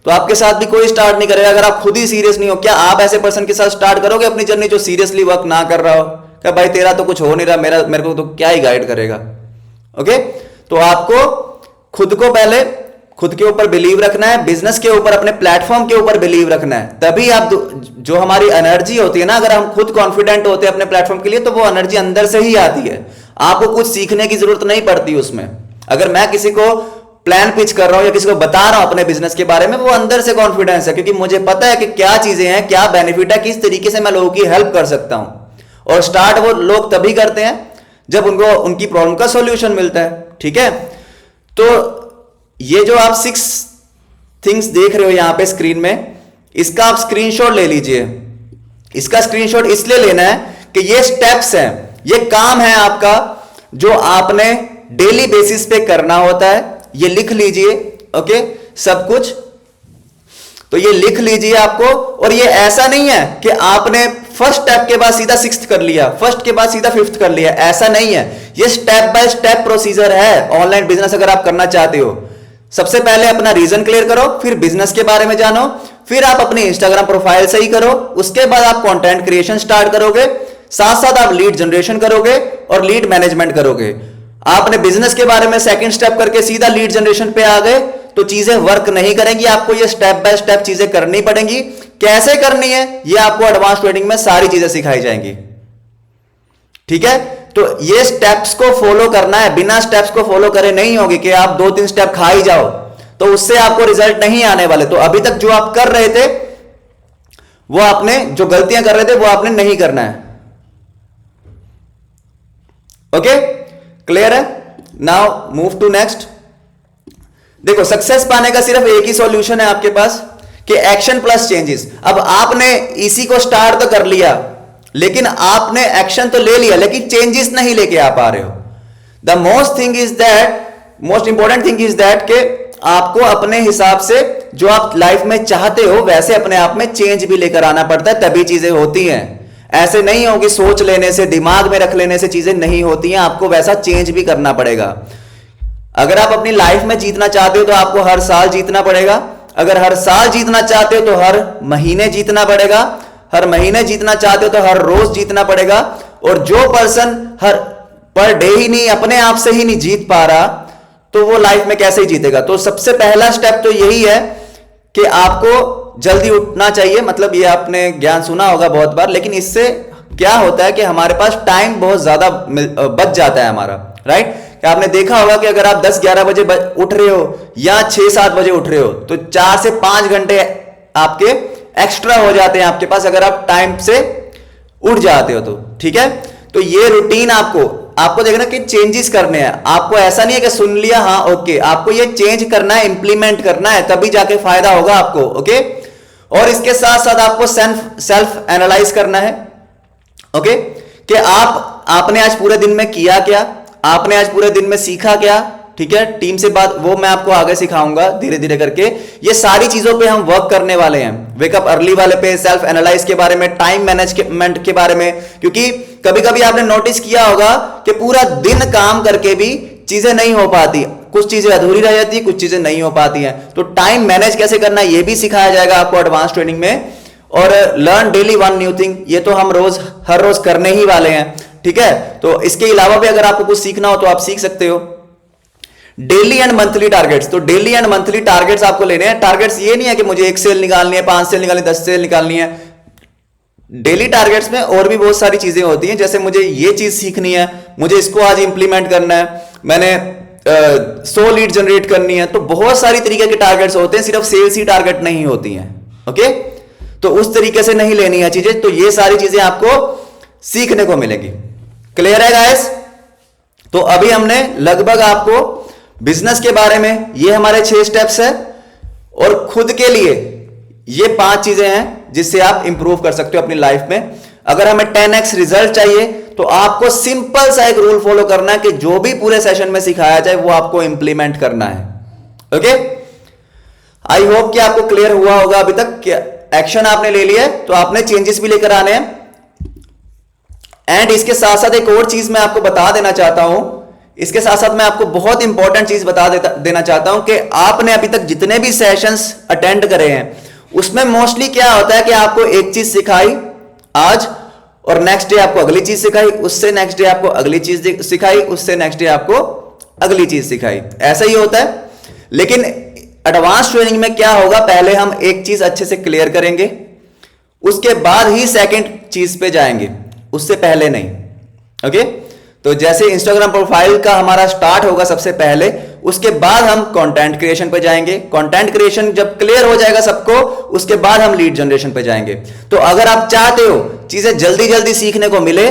तो आपके साथ भी कोई स्टार्ट नहीं करेगा अगर आप खुद ही सीरियस नहीं हो। क्या आप ऐसे पर्सन के साथ स्टार्ट करोगे अपनी जर्नी जो सीरियसली वर्क ना कर रहा हो? क्या भाई तेरा तो कुछ हो नहीं रहा, मेरे को तो क्या ही गाइड करेगा, ओके। तो आपको खुद को पहले खुद के ऊपर बिलीव रखना है, बिजनेस के ऊपर अपने प्लेटफॉर्म के ऊपर बिलीव रखना है, तभी आप जो हमारी एनर्जी होती है ना, अगर हम खुद कॉन्फिडेंट होते हैं अपने प्लेटफॉर्म के लिए तो वो एनर्जी अंदर से ही आती है। आपको कुछ सीखने की जरूरत नहीं पड़ती उसमें। अगर मैं किसी को प्लान पिच कर रहा हूं या किसी को बता रहा हूं अपने बिजनेस के बारे में, वो अंदर से कॉन्फिडेंस है क्योंकि मुझे पता है कि क्या चीजें हैं, क्या बेनिफिट है, किस तरीके से मैं लोगों की हेल्प कर सकता हूं। और स्टार्ट वो लोग तभी करते हैं जब उनको उनकी प्रॉब्लम का सॉल्यूशन मिलता है, ठीक है। तो ये जो आप 6 थिंग्स देख रहे हो यहां पे स्क्रीन में, इसका आप स्क्रीनशॉट ले लीजिए। इसका स्क्रीनशॉट इसलिए लेना है कि ये स्टेप्स हैं, ये काम है आपका जो आपने डेली बेसिस पे करना होता है। ये लिख लीजिए, ओके, सब कुछ। तो ये लिख लीजिए आपको। और ये ऐसा नहीं है कि आपने फर्स्ट स्टेप के बाद सीधा 6th कर लिया, फर्स्ट के बाद सीधा 5th कर लिया, ऐसा नहीं है। ये स्टेप बाय स्टेप प्रोसीजर है ऑनलाइन बिजनेस अगर आप करना चाहते हो। सबसे पहले अपना रीजन क्लियर करो, फिर बिजनेस के बारे में जानो, फिर आप अपनी इंस्टाग्राम प्रोफाइल सही करो, उसके बाद आप कंटेंट क्रिएशन स्टार्ट करोगे, साथ साथ आप लीड जनरेशन करोगे और लीड मैनेजमेंट करोगे। आपने बिजनेस के बारे में सेकंड स्टेप करके सीधा लीड जनरेशन पे आ गए तो चीजें वर्क नहीं करेंगी। आपको ये स्टेप बाय स्टेप चीजें करनी पड़ेंगी। कैसे करनी है ये आपको एडवांस ट्रेनिंग में सारी चीजें सिखाई जाएंगी, ठीक है। तो ये स्टेप्स को फॉलो करना है, बिना स्टेप्स को फॉलो करे नहीं होगी कि आप 2-3 स्टेप खा ही जाओ, तो उससे आपको रिजल्ट नहीं आने वाले। तो अभी तक जो आप कर रहे थे वो आपने, जो गलतियां कर रहे थे वो आपने नहीं करना है, ओके, क्लियर है। Now move to next. देखो सक्सेस पाने का सिर्फ एक ही सॉल्यूशन है आपके पास कि एक्शन प्लस चेंजेस। अब आपने इसी को स्टार्ट तो कर लिया, लेकिन आपने एक्शन तो ले लिया लेकिन चेंजेस नहीं लेके आ पा रहे हो। The most important thing is that कि आपको अपने हिसाब से जो आप लाइफ में चाहते हो वैसे अपने आप में चेंज भी लेकर आना पड़ता है, तभी चीजें होती हैं। ऐसे नहीं होगी सोच लेने से, दिमाग में रख लेने से चीजें नहीं होती हैं, आपको वैसा चेंज भी करना पड़ेगा। अगर आप अपनी लाइफ में जीतना चाहते हो तो आपको हर साल जीतना पड़ेगा। अगर हर साल जीतना चाहते हो तो हर महीने जीतना पड़ेगा। हर महीने जीतना चाहते हो तो हर रोज जीतना पड़ेगा। और जो पर्सन हर पर डे ही नहीं, अपने आप से ही नहीं जीत पा रहा तो वो लाइफ में कैसे जीतेगा। तो सबसे पहला स्टेप तो यही है कि आपको जल्दी उठना चाहिए। मतलब ये आपने ज्ञान सुना होगा बहुत बार, लेकिन इससे क्या होता है कि हमारे पास टाइम बहुत ज्यादा बच जाता है हमारा, राइट। कि आपने देखा होगा कि अगर आप 10-11 बजे उठ रहे हो या 6-7 बजे उठ रहे हो तो 4 से 5 घंटे आपके एक्स्ट्रा हो जाते हैं आपके पास, अगर आप टाइम से उठ जाते हो तो। ठीक है, तो ये रूटीन आपको देखना कि चेंजेस करने हैं। आपको ऐसा नहीं है कि सुन लिया हाँ ओके, आपको ये चेंज करना है, इंप्लीमेंट करना है, तभी जाके फायदा होगा आपको। ओके, और इसके साथ साथ आपको सेल्फ एनालाइज करना है। ओके, कि आपने आज पूरे दिन में किया क्या, आपने आज पूरे दिन में सीखा क्या। ठीक है, टीम से बात वो मैं आपको आगे सिखाऊंगा धीरे धीरे करके। ये सारी चीजों पे हम वर्क करने वाले हैं, वेकअप अर्ली वाले पे, सेल्फ एनालाइज के बारे में, टाइम मैनेजमेंट के बारे में। क्योंकि कभी कभी आपने नोटिस किया होगा कि पूरा दिन काम करके भी चीजें नहीं हो पाती, कुछ चीजें अधूरी रह जाती है, कुछ चीजें नहीं हो पाती हैं। तो टाइम मैनेज कैसे करना है ये भी सिखाया जाएगा आपको एडवांस ट्रेनिंग में। और learn daily one new thing, ये तो हम हर रोज करने ही वाले हैं। ठीक है, तो इसके अलावा भी अगर आपको कुछ सीखना हो तो आप सीख सकते हो। डेली एंड मंथली टारगेट्स, तो डेली एंड मंथली टारगेट्स आपको लेने हैं। टारगेट्स ये नहीं है कि मुझे 1 सेल निकालनी है, 5 सेल निकालनी है, 10 सेल निकालनी है। डेली टारगेट्स में और भी बहुत सारी चीजें होती हैं, जैसे मुझे ये चीज सीखनी है, मुझे इसको आज इंप्लीमेंट करना है, मैंने 100 लीड जनरेट करनी है। तो बहुत सारी तरीके के टारगेट्स होते हैं, सिर्फ सेल्स ही टारगेट नहीं होती हैं। ओके, तो उस तरीके से नहीं लेनी है चीजें। तो ये सारी चीजें आपको सीखने को मिलेगी। क्लियर है गाइस? तो अभी हमने लगभग आपको बिजनेस के बारे में, ये हमारे 6 स्टेप्स है, और खुद के लिए ये 5 चीजें हैं जिससे आप इंप्रूव कर सकते हो अपनी लाइफ में। अगर हमें 10x रिजल्ट चाहिए तो आपको सिंपल सा एक रूल फॉलो करना है कि जो भी पूरे सेशन में सिखाया जाए वो आपको इंप्लीमेंट करना है। ओके, आई होप कि आपको क्लियर हुआ होगा अभी तक कि एक्शन आपने ले लिया है तो आपने चेंजेस भी लेकर आने हैं। एंड इसके साथ साथ एक और चीज मैं आपको बता देना चाहता हूं, इसके साथ साथ मैं आपको बहुत इंपॉर्टेंट चीज बता देना चाहता हूं कि आपने अभी तक जितने भी सेशंस अटेंड करे हैं उसमें मोस्टली क्या होता है कि आपको एक चीज सिखाई आज, और नेक्स्ट डे आपको अगली चीज सिखाई, उससे नेक्स्ट डे आपको अगली चीज सिखाई, उससे नेक्स्ट डे आपको अगली चीज सिखाई, ऐसा ही होता है। लेकिन एडवांस ट्रेनिंग में क्या होगा, पहले हम एक चीज अच्छे से क्लियर करेंगे, उसके बाद ही सेकंड चीज पे जाएंगे, उससे पहले नहीं। ओके, तो जैसे इंस्टाग्राम प्रोफाइल का हमारा स्टार्ट होगा सबसे पहले, उसके बाद हम कंटेंट क्रिएशन पे जाएंगे। कंटेंट क्रिएशन जब क्लियर हो जाएगा सबको, उसके बाद हम लीड जनरेशन पे जाएंगे। तो अगर आप चाहते हो चीजें जल्दी जल्दी सीखने को मिले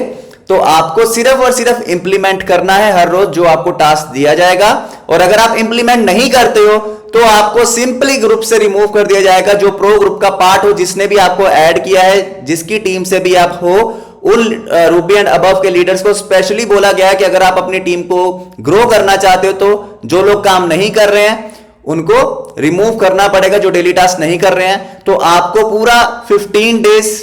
तो आपको सिर्फ और सिर्फ इंप्लीमेंट करना है हर रोज जो आपको टास्क दिया जाएगा। और अगर आप इंप्लीमेंट नहीं करते हो तो आपको सिंपली ग्रुप से रिमूव कर दिया जाएगा, जो प्रो ग्रुप का पार्ट हो, जिसने भी आपको ऐड किया है, जिसकी टीम से भी आप हो, उन रूबी एंड अबव के लीडर्स को स्पेशली बोला गया है कि अगर आप अपनी टीम को ग्रो करना चाहते हो तो जो लोग काम नहीं कर रहे हैं उनको रिमूव करना पड़ेगा, जो डेली टास्क नहीं कर रहे हैं। तो आपको पूरा 15 डेज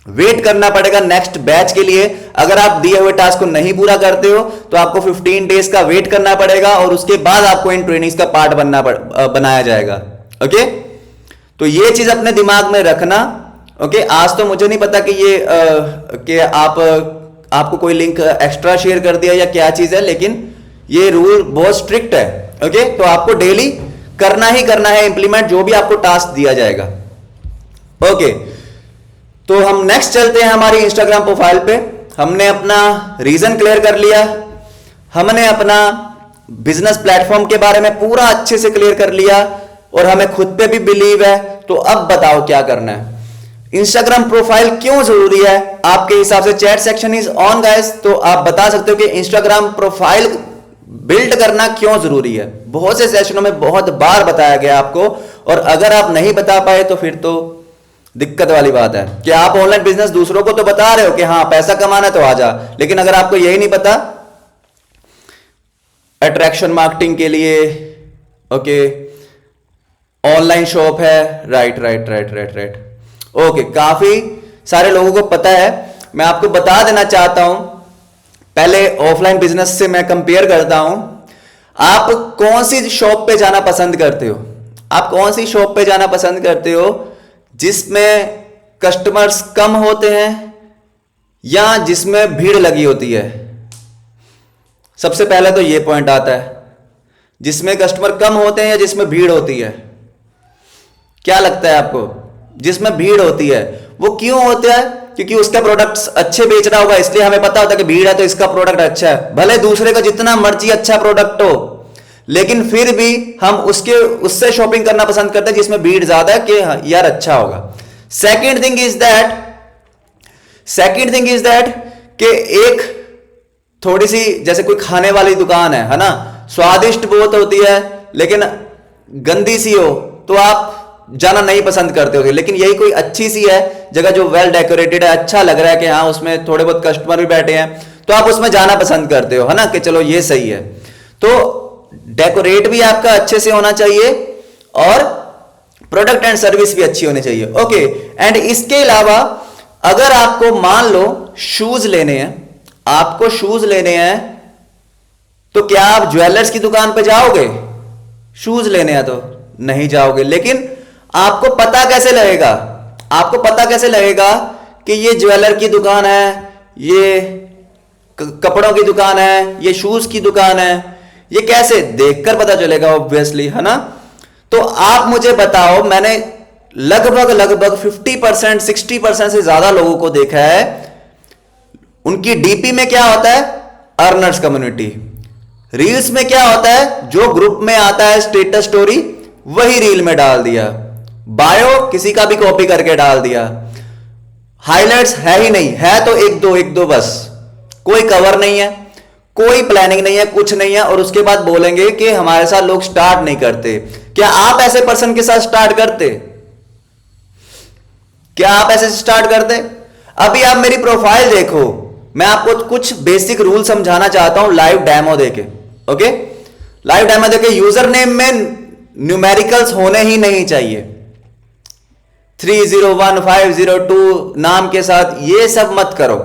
वेट करना पड़ेगा नेक्स्ट बैच के लिए। अगर आप दिए हुए टास्क को नहीं पूरा करते हो तो आपको 15 डेज का वेट करना पड़ेगा, और उसके बाद आपको इन ट्रेनिंग्स का पार्ट बनाया जाएगा। ओके, तो ये चीज अपने दिमाग में रखना। ओके, आज तो मुझे नहीं पता कि ये कि आपको कोई लिंक एक्स्ट्रा शेयर कर दिया या क्या चीज है, लेकिन ये रूल बहुत स्ट्रिक्ट है। ओके, तो आपको डेली करना ही करना है इंप्लीमेंट जो भी आपको टास्क दिया जाएगा। ओके, तो हम नेक्स्ट चलते हैं हमारी इंस्टाग्राम प्रोफाइल पे। हमने अपना रीजन क्लियर कर लिया, हमने अपना बिजनेस प्लेटफॉर्म के बारे में पूरा अच्छे से क्लियर कर लिया, और हमें खुद पे भी बिलीव है। तो अब बताओ क्या करना है। इंस्टाग्राम प्रोफाइल क्यों जरूरी है आपके हिसाब से? Chat section is on guys, तो आप बता सकते हो कि इंस्टाग्राम प्रोफाइल बिल्ड करना क्यों जरूरी है। बहुत से सेशनों में बहुत बार बताया गया आपको, और अगर आप नहीं बता पाए तो फिर तो दिक्कत वाली बात है कि आप ऑनलाइन बिजनेस दूसरों को तो बता रहे हो कि हाँ पैसा कमाना है तो आ जा, लेकिन अगर आपको यही नहीं पता अट्रैक्शन मार्केटिंग के लिए, ओके, ऑनलाइन शॉप है, राइट, ओके, काफी सारे लोगों को पता है। मैं आपको बता देना चाहता हूं, पहले ऑफलाइन बिजनेस से मैं कंपेयर करता हूं। आप कौन सी शॉप पे जाना पसंद करते हो? आप कौन सी शॉप पे जाना पसंद करते हो जिसमें कस्टमर्स कम होते हैं या जिसमें भीड़ लगी होती है? सबसे पहले तो यह पॉइंट आता है, जिसमें कस्टमर कम होते हैं या जिसमें भीड़ होती है? क्या लगता है आपको? जिसमें भीड़ होती है। वो क्यों होता है? क्योंकि उसका प्रोडक्ट्स अच्छे बेच रहा होगा, इसलिए हमें पता होता है कि भीड़ है तो इसका प्रोडक्ट अच्छा है। भले दूसरे का जितना मर्जी अच्छा प्रोडक्ट हो, लेकिन फिर भी हम उससे शॉपिंग करना पसंद करते हैं जिसमें भीड़ ज्यादा है कि हाँ, यार अच्छा होगा। सेकेंड थिंग इज दैट कि एक थोड़ी सी जैसे कोई खाने वाली दुकान है ना, स्वादिष्ट बहुत होती है लेकिन गंदी सी हो तो आप जाना नहीं पसंद करते हो। लेकिन यही कोई अच्छी सी है जगह जो वेल डेकोरेटेड है, अच्छा लग रहा है कि हाँ उसमें थोड़े बहुत कस्टमर भी बैठे हैं, तो आप उसमें जाना पसंद करते हो, है ना, कि चलो ये सही है। तो डेकोरेट भी आपका अच्छे से होना चाहिए और प्रोडक्ट एंड सर्विस भी अच्छी होनी चाहिए। ओके, एंड इसके अलावा अगर आपको मान लो शूज लेने हैं, आपको शूज लेने हैं, तो क्या आप ज्वेलर्स की दुकान पे जाओगे? शूज लेने हैं तो नहीं जाओगे। लेकिन आपको पता कैसे लगेगा? आपको पता कैसे लगेगा कि ये ज्वेलर की दुकान है, ये कपड़ों की दुकान है, ये शूज की दुकान है? ये कैसे? देखकर पता चलेगा ऑब्वियसली, है ना। तो आप मुझे बताओ, मैंने लगभग 50% 60% से ज्यादा लोगों को देखा है, उनकी डीपी में क्या होता है? Earners community. रील्स में क्या होता है? जो ग्रुप में आता है स्टेटस स्टोरी वही रील में डाल दिया, बायो किसी का भी कॉपी करके डाल दिया, हाइलाइट्स है ही नहीं, है तो एक दो बस, कोई कवर नहीं है, कोई प्लानिंग नहीं है, कुछ नहीं है, और उसके बाद बोलेंगे कि हमारे साथ लोग स्टार्ट नहीं करते। क्या आप ऐसे पर्सन के साथ स्टार्ट करते? क्या आप ऐसे स्टार्ट करते? अभी आप मेरी प्रोफाइल देखो, मैं आपको कुछ बेसिक रूल समझाना चाहता हूं लाइव डेमो देके। ओके, लाइव डेमो देके यूजर नेम में न्यूमेरिकल्स होने ही नहीं चाहिए, 301502 नाम के साथ ये सब मत करो।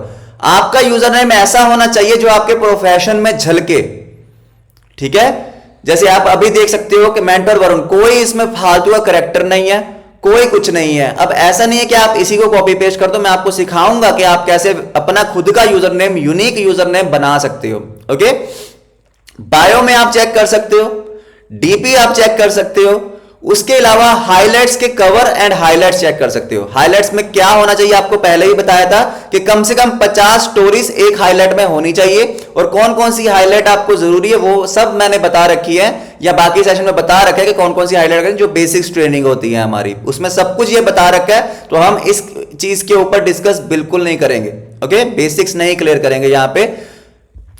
आपका यूजर नेम ऐसा होना चाहिए जो आपके प्रोफेशन में झलके, ठीक है। जैसे आप अभी देख सकते हो कि मेंटर वरुण, कोई इसमें फालतू का करेक्टर नहीं है, कोई कुछ नहीं है। अब ऐसा नहीं है कि आप इसी को कॉपी पेस्ट कर दो, मैं आपको सिखाऊंगा कि आप कैसे अपना खुद का user name, unique user name बना सकते हो। ओके, बायो में आप चेक कर सकते हो, डीपी आप चेक कर सकते हो, उसके अलावा हाइलाइट्स के कवर एंड हाइलाइट्स चेक कर सकते हो। हाइलाइट्स में क्या होना चाहिए आपको पहले ही बताया था कि कम से कम 50 स्टोरीज एक हाइलाइट में होनी चाहिए, और कौन कौन सी हाइलाइट आपको जरूरी है वो सब मैंने बता रखी है, या बाकी सेशन में बता रखा है कि कौन कौन सी हाइलाइट करें, जो बेसिक्स ट्रेनिंग होती है हमारी, उसमें सब कुछ ये बता रखा है। तो हम इस चीज के ऊपर डिस्कस बिल्कुल नहीं करेंगे। ओके, बेसिक्स नहीं क्लियर करेंगे यहां पे।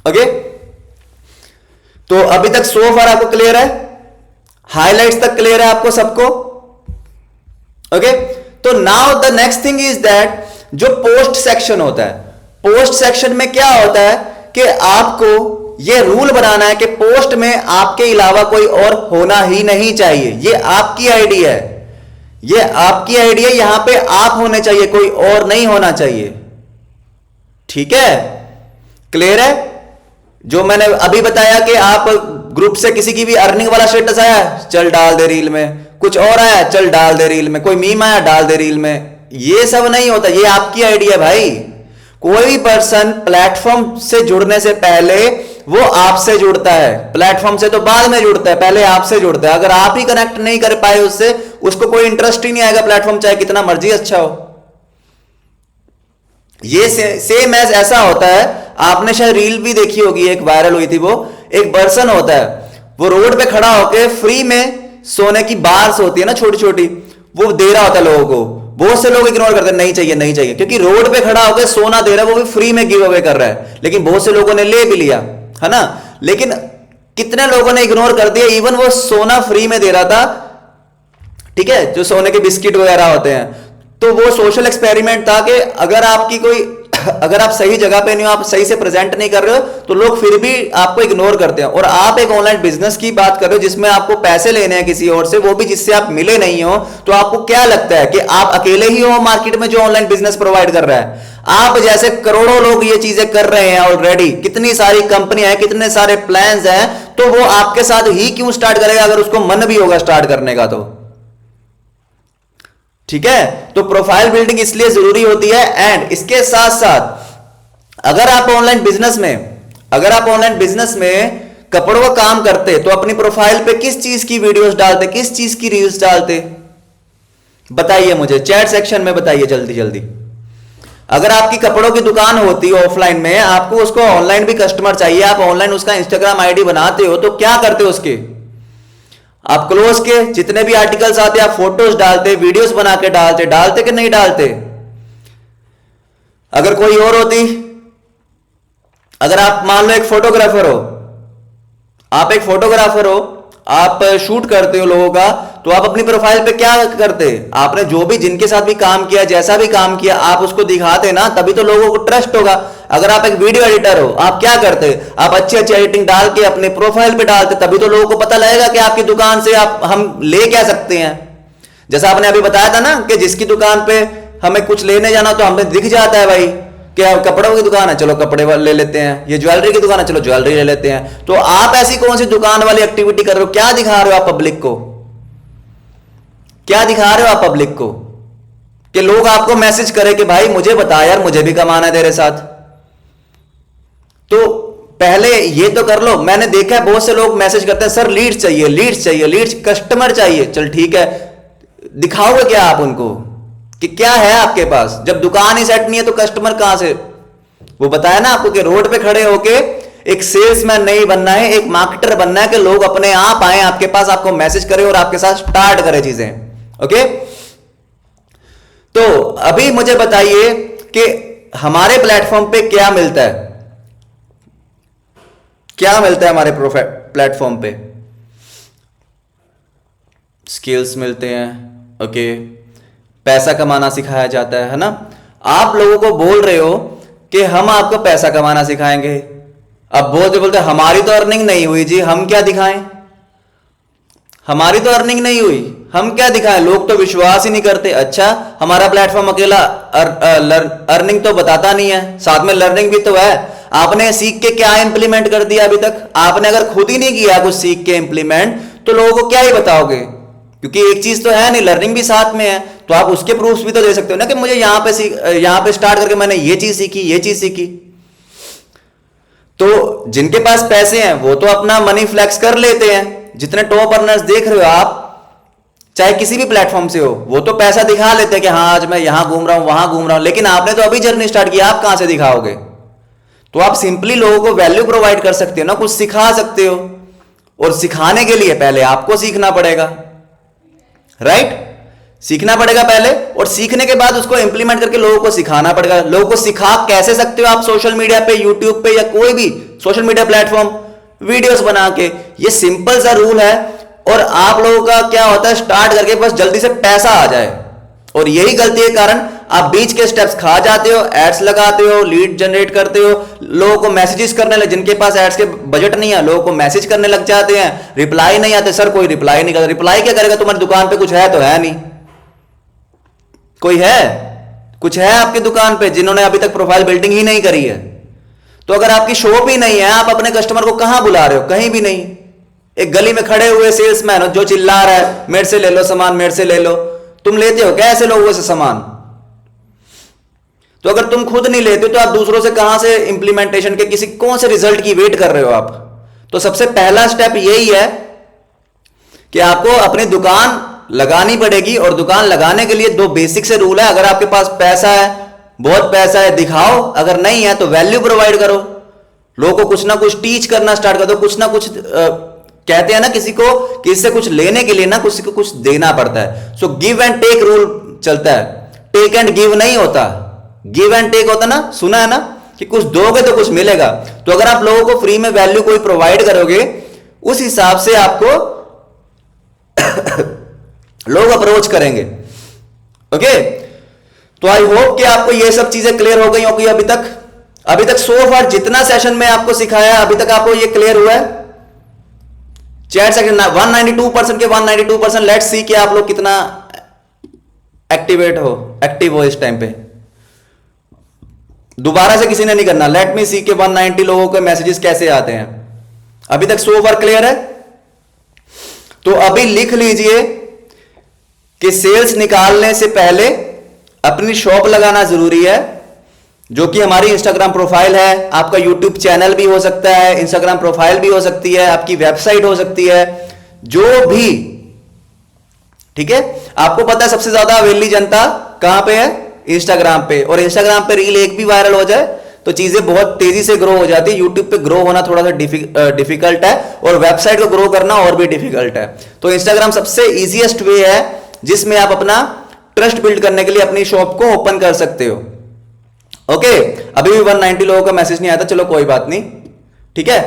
ओके, तो अभी तक सो फार आपको क्लियर है, हाइलाइट्स तक क्लियर है आपको सबको। ओके, तो now the next thing is that जो पोस्ट सेक्शन होता है, पोस्ट सेक्शन में क्या होता है कि आपको यह रूल बनाना है कि पोस्ट में आपके अलावा कोई और होना ही नहीं चाहिए। ये आपकी आईडी है, ये आपकी आईडी है, यहां पे आप होने चाहिए, कोई और नहीं होना चाहिए। ठीक है, क्लियर है? जो मैंने अभी बताया कि आप ग्रुप से किसी की भी अर्निंग वाला स्टेटस आया, चल डाल दे रील में, कुछ और आया चल डाल दे रील में, कोई मीम आया डाल दे रील में, ये सब नहीं होता। ये आपकी आईडी है भाई। कोई पर्सन प्लेटफॉर्म से जुड़ने से पहले वो आपसे जुड़ता है, प्लेटफॉर्म से तो बाद में जुड़ता है, पहले आपसे जुड़ता है। अगर आप ही कनेक्ट नहीं कर पाए उससे, उसको कोई इंटरेस्ट ही नहीं आएगा प्लेटफॉर्म, चाहे कितना मर्जी अच्छा हो। ये सेम एज ऐसा होता है, आपने शायद रील भी देखी होगी, एक वायरल हुई थी, वो एक पर्सन होता है, वो रोड पे खड़ा होकर फ्री में सोने की बार्स होती है ना छोटी छोटी, वो दे रहा होता है लोगों को। बहुत से लोग इग्नोर करते हैं, नहीं चाहिए नहीं चाहिए, क्योंकि रोड पे खड़ा होकर सोना दे रहा है, वो भी फ्री में गिव अवे कर रहा है। लेकिन बहुत से लोगों ने ले भी लिया, है ना। लेकिन कितने लोगों ने इग्नोर कर दिया, इवन वो सोना फ्री में दे रहा था, ठीक है, जो सोने के बिस्किट वगैरह होते हैं। तो वो सोशल एक्सपेरिमेंट था कि अगर आप सही जगह पे नहीं हो, आप सही से प्रेजेंट नहीं कर रहे हो, तो लोग फिर भी आपको इग्नोर करते हैं। और आप एक ऑनलाइन बिजनेस की बात कर रहे हो जिसमें आपको पैसे लेने हैं किसी और से, वो भी जिससे आप मिले नहीं हो, तो आपको क्या लगता है कि आप अकेले ही हो मार्केट में जो ऑनलाइन बिजनेस प्रोवाइड कर रहा है? आप जैसे करोड़ों लोग ये चीजें कर रहे हैं ऑलरेडी, कितनी सारी कंपनियां हैं, कितने सारे प्लान्स हैं, तो वो आपके साथ ही क्यों स्टार्ट करेगा अगर उसको मन भी होगा स्टार्ट करने का तो? ठीक है, तो प्रोफाइल बिल्डिंग इसलिए जरूरी होती है। एंड इसके साथ साथ अगर आप ऑनलाइन बिजनेस में कपड़ों का काम करते, तो अपनी प्रोफाइल पे किस चीज की वीडियोस डालते, किस चीज की रील्स डालते? बताइए मुझे, चैट सेक्शन में बताइए जल्दी जल्दी। अगर आपकी कपड़ों की दुकान होती है ऑफलाइन में, आपको उसको ऑनलाइन भी कस्टमर चाहिए, आप ऑनलाइन उसका इंस्टाग्राम आईडी बनाते हो, तो क्या करते हो उसके, आप क्लोज के जितने भी आर्टिकल्स आते आप फोटोज डालते, वीडियोस बना के डालते कि नहीं डालते। अगर कोई और होती, अगर आप मान लो एक फोटोग्राफर हो, आप एक फोटोग्राफर हो, आप शूट करते हो लोगों का, तो आप अपनी प्रोफाइल पे क्या करते, आपने जो भी जिनके साथ भी काम किया, जैसा भी काम किया, आप उसको दिखाते ना, तभी तो लोगों को ट्रस्ट होगा। अगर आप एक वीडियो एडिटर हो, आप क्या करते, आप अच्छी अच्छी एडिटिंग डाल के अपने प्रोफाइल पे डालते, तभी तो लोगों को पता लगेगा कि आपकी दुकान से आप हम ले क्या सकते हैं। जैसा आपने अभी बताया था ना कि जिसकी दुकान पे हमें कुछ लेने जाना तो हमें दिख जाता है भाई कि अब कपड़ों की दुकान है, चलो कपड़े वाले ले लेते हैं, ये ज्वेलरी की दुकान है, चलो ज्वेलरी ले लेते हैं। तो आप ऐसी कौन सी दुकान वाली एक्टिविटी कर रहे हो, क्या दिखा रहे हो आप पब्लिक को, क्या दिखा रहे हो आप पब्लिक को कि लोग आपको मैसेज करें कि भाई मुझे बता यार, मुझे भी कमाना है तेरे साथ। तो पहले ये तो कर लो। मैंने देखा है बहुत से लोग मैसेज करते हैं, सर लीड्स चाहिए, लीड्स चाहिए, लीड्स, कस्टमर चाहिए। चल ठीक है, दिखाओगे क्या आप उनको कि क्या है आपके पास? जब दुकान ही सेट नहीं है तो कस्टमर कहां से? वो बताया ना आपको कि रोड पे खड़े होके एक सेल्समैन नहीं बनना है, एक मार्केटर बनना है कि लोग अपने आप आए आपके पास, आपको मैसेज करें और आपके साथ स्टार्ट करें चीजें। ओके, तो अभी मुझे बताइए कि हमारे प्लेटफॉर्म पे क्या मिलता है, क्या मिलता है हमारे प्लेटफॉर्म पे? स्किल्स मिलते हैं, ओके, पैसा कमाना सिखाया जाता है ना। आप लोगों को बोल रहे हो कि हम आपको पैसा कमाना सिखाएंगे, अब बोलते बोलते हमारी तो अर्निंग नहीं हुई जी, हम क्या दिखाएं, हमारी तो अर्निंग नहीं हुई, हम क्या दिखाएं, लोग तो विश्वास ही नहीं करते। अच्छा, हमारा प्लेटफॉर्म अकेला अर्निंग तो बताता नहीं है, साथ में लर्निंग भी तो है। आपने सीख के क्या इंप्लीमेंट कर दिया अभी तक? आपने अगर खुद ही नहीं किया कुछ सीख के इंप्लीमेंट, तो लोगों को क्या ही बताओगे? क्योंकि एक चीज तो है नहीं, लर्निंग भी साथ में है, तो आप उसके प्रूफ्स भी तो दे सकते हो ना कि मुझे यहां पे स्टार्ट करके मैंने ये चीज सीखी, ये चीज सीखी। तो जिनके पास पैसे हैं वो तो अपना मनी फ्लैक्स कर लेते हैं। जितने टॉप अर्नर्स देख रहे हो आप, चाहे किसी भी प्लेटफॉर्म से हो, वो तो पैसा दिखा लेते हैं कि हाँ आज मैं यहां घूम रहा हूं, वहां घूम रहा हूं। लेकिन आपने तो अभी जर्नी स्टार्ट की, आप कहां से दिखाओगे? तो आप सिंपली लोगों को वैल्यू प्रोवाइड कर सकते हो ना, कुछ सिखा सकते हो। और सिखाने के लिए पहले आपको सीखना पड़ेगा, राइट? सीखना पड़ेगा पहले, और सीखने के बाद उसको इंप्लीमेंट करके लोगों को सिखाना पड़ेगा। लोगों को सिखा कैसे सकते हो आप? सोशल मीडिया पे, यूट्यूब पे या कोई भी सोशल मीडिया प्लेटफॉर्म, वीडियोस बना के। ये सिंपल सा रूल है। और आप लोगों का क्या होता है, स्टार्ट करके बस जल्दी से पैसा आ जाए, और यही गलती के कारण आप बीच के स्टेप्स खा जाते हो। एड्स लगाते हो, लीड जनरेट करते हो, लोगों को मैसेजेस करने लगे, जिनके पास एड्स के बजट नहीं है लोगों को मैसेज करने लग जाते हैं, रिप्लाई नहीं आते। सर कोई रिप्लाई नहीं करता, रिप्लाई क्या करेगा? तुम्हारी दुकान पे कुछ है तो है नहीं, कोई है, कुछ है आपकी दुकान पे जिन्होंने अभी तक प्रोफाइल बिल्डिंग ही नहीं करी है? तो अगर आपकी शॉप ही नहीं है, आप अपने कस्टमर को कहां बुला रहे हो? कहीं भी नहीं। एक गली में खड़े हुए सेल्समैन हो जो चिल्ला रहा है मेरे से ले लो सामान, मेरे से ले लो। तुम लेते हो क्या ऐसे लोगों से सामान? तो अगर तुम खुद नहीं लेते तो आप दूसरों से कहां से इंप्लीमेंटेशन के किसी कौन से रिजल्ट की वेट कर रहे हो आप? तो सबसे पहला स्टेप यही है कि आपको अपनी दुकान लगानी पड़ेगी। और दुकान लगाने के लिए दो बेसिक से रूल है। अगर आपके पास पैसा है, बहुत पैसा है, दिखाओ। अगर नहीं है तो वैल्यू प्रोवाइड करो, लोगों को कुछ ना कुछ टीच करना स्टार्ट कर दो। कुछ ना कुछ कहते हैं ना, किसी से कुछ लेने के लिए ना किसी को कुछ देना पड़ता है। So give and take rule चलता है, टेक एंड गिव नहीं होता। गिव एंड टेक होता ना, सुना है ना कि कुछ दोगे तो कुछ मिलेगा। तो अगर आप लोगों को फ्री में वैल्यू कोई प्रोवाइड करोगे, उस हिसाब से आपको लोग अप्रोच करेंगे। ओके, तो आई होप कि आपको ये सब चीजें क्लियर हो गई होंगी अभी तक सो फार जितना सेशन में आपको सिखाया अभी तक आपको ये क्लियर हुआ है? चैट सेक्शन 192% के 192%। लेट्स सी कि आप लोग कितना एक्टिव हो इस टाइम पे। दोबारा से किसी ने नहीं करना। लेट मी सी के 190 लोगों के मैसेजेस कैसे आते हैं। अभी तक सो फार क्लियर है? तो अभी लिख लीजिए कि सेल्स निकालने से पहले अपनी शॉप लगाना जरूरी है, जो कि हमारी इंस्टाग्राम प्रोफाइल है। आपका यूट्यूब चैनल भी हो सकता है, इंस्टाग्राम प्रोफाइल भी हो सकती है, आपकी वेबसाइट हो सकती है, जो भी। ठीक है, आपको पता है सबसे ज्यादा अवेली जनता कहां पे है? इंस्टाग्राम पे, और इंस्टाग्राम पे रील एक भी वायरल हो जाए तो चीजें बहुत तेजी से ग्रो हो जाती है। यूट्यूब पे ग्रो होना थोड़ा सा डिफिकल्ट है, और वेबसाइट को ग्रो करना और भी डिफिकल्ट है। तो इंस्टाग्राम सबसे इजीएस्ट वे है जिसमें आप अपना ट्रस्ट बिल्ड करने के लिए अपनी शॉप को ओपन कर सकते हो। ओके, अभी भी 190 लोगों का मैसेज नहीं आया था, चलो कोई बात नहीं, ठीक है,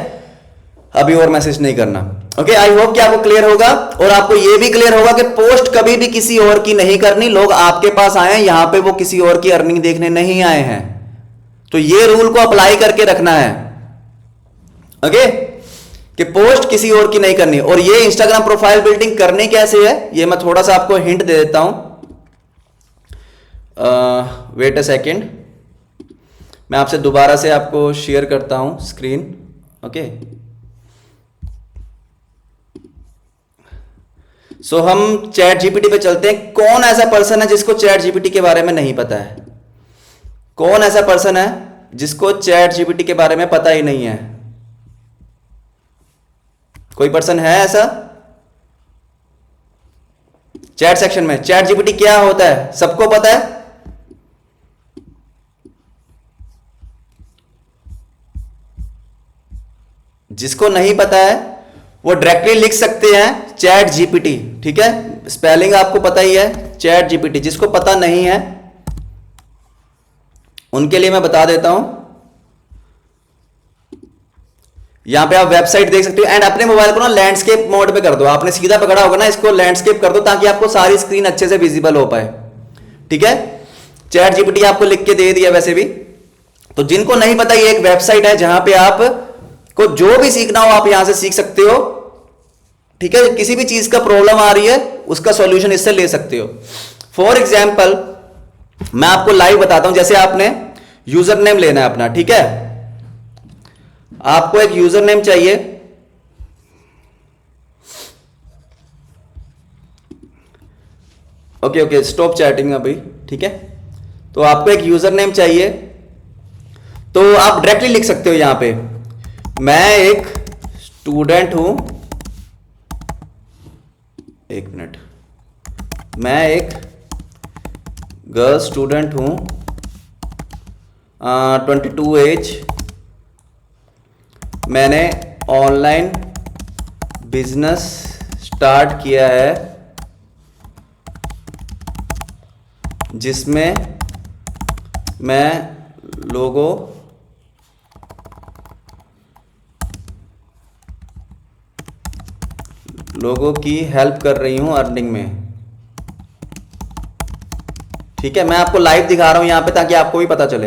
अभी और मैसेज नहीं करना। ओके, आई होप कि आपको क्लियर होगा, और आपको यह भी क्लियर होगा कि पोस्ट कभी भी किसी और की नहीं करनी। लोग आपके पास आए हैं, यहां पे वो किसी और की अर्निंग देखने नहीं आए हैं, तो ये रूल को अप्लाई करके रखना है। ओके, कि पोस्ट किसी और की नहीं करनी। और ये इंस्टाग्राम प्रोफाइल बिल्डिंग करनी कैसे है, ये मैं थोड़ा सा आपको हिंट दे देता हूं। वेट अ सेकेंड, मैं आपसे दोबारा से आपको शेयर करता हूं स्क्रीन। ओके, सो हम चैट जीपीटी पे चलते हैं। कौन ऐसा पर्सन है जिसको चैट जीपीटी के बारे में नहीं पता है? कौन ऐसा पर्सन है जिसको चैट जीपीटी के बारे में पता ही नहीं है? कोई पर्सन है ऐसा? चैट सेक्शन में चैट जीपीटी क्या होता है सबको पता है? जिसको नहीं पता है वो डायरेक्टली लिख सकते हैं चैट जीपीटी, ठीक है, स्पेलिंग आपको पता ही है चैट जीपीटी। जिसको पता नहीं है उनके लिए मैं बता देता हूं, यहां पे आप वेबसाइट देख सकते हो, एंड अपने मोबाइल को ना लैंडस्केप मोड पे कर दो। आपने सीधा पकड़ा होगा ना, इसको लैंडस्केप कर दो ताकि आपको सारी स्क्रीन अच्छे से विजिबल हो पाए, ठीक है। चैट जीपीटी आपको लिख के दे दिया वैसे भी। तो जिनको नहीं पता, ये एक वेबसाइट है जहां पे आप को जो भी सीखना हो आप यहां से सीख सकते हो, ठीक है। किसी भी चीज का प्रॉब्लम आ रही है उसका सॉल्यूशन इससे ले सकते हो। फॉर एग्जाम्पल मैं आपको लाइव बताता हूं, जैसे आपने यूजर नेम लेना है अपना, ठीक है, आपको एक यूजर नेम चाहिए। ओके ओके, स्टॉप चैटिंग अभी, ठीक है। तो आपको एक यूजर नेम चाहिए, तो आप डायरेक्टली लिख सकते हो यहां पे, मैं एक स्टूडेंट हूं, एक मिनट, मैं एक गर्ल स्टूडेंट हूं, 22 एज, मैंने ऑनलाइन बिजनेस स्टार्ट किया है जिसमें मैं लोगों की हेल्प कर रही हूं अर्निंग में, ठीक है। मैं आपको लाइव दिखा रहा हूं यहां पे ताकि आपको भी पता चले।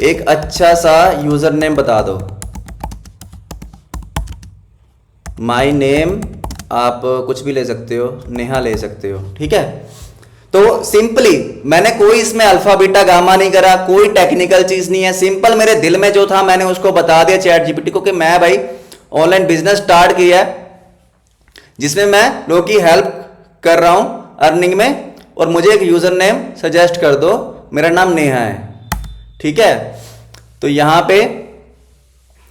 एक अच्छा सा यूजर नेम बता दो, माई नेम, आप कुछ भी ले सकते हो, नेहा ले सकते हो, ठीक है। तो सिंपली मैंने कोई इसमें अल्फा बीटा गामा नहीं करा, कोई टेक्निकल चीज नहीं है, सिंपल मेरे दिल में जो था मैंने उसको बता दिया चैट जीपीटी को कि मैं भाई ऑनलाइन बिजनेस स्टार्ट किया है जिसमें मैं लोगों की हेल्प कर रहा हूं अर्निंग में, और मुझे एक यूजर नेम सजेस्ट कर दो, मेरा नाम नेहा है, ठीक है। तो यहां पे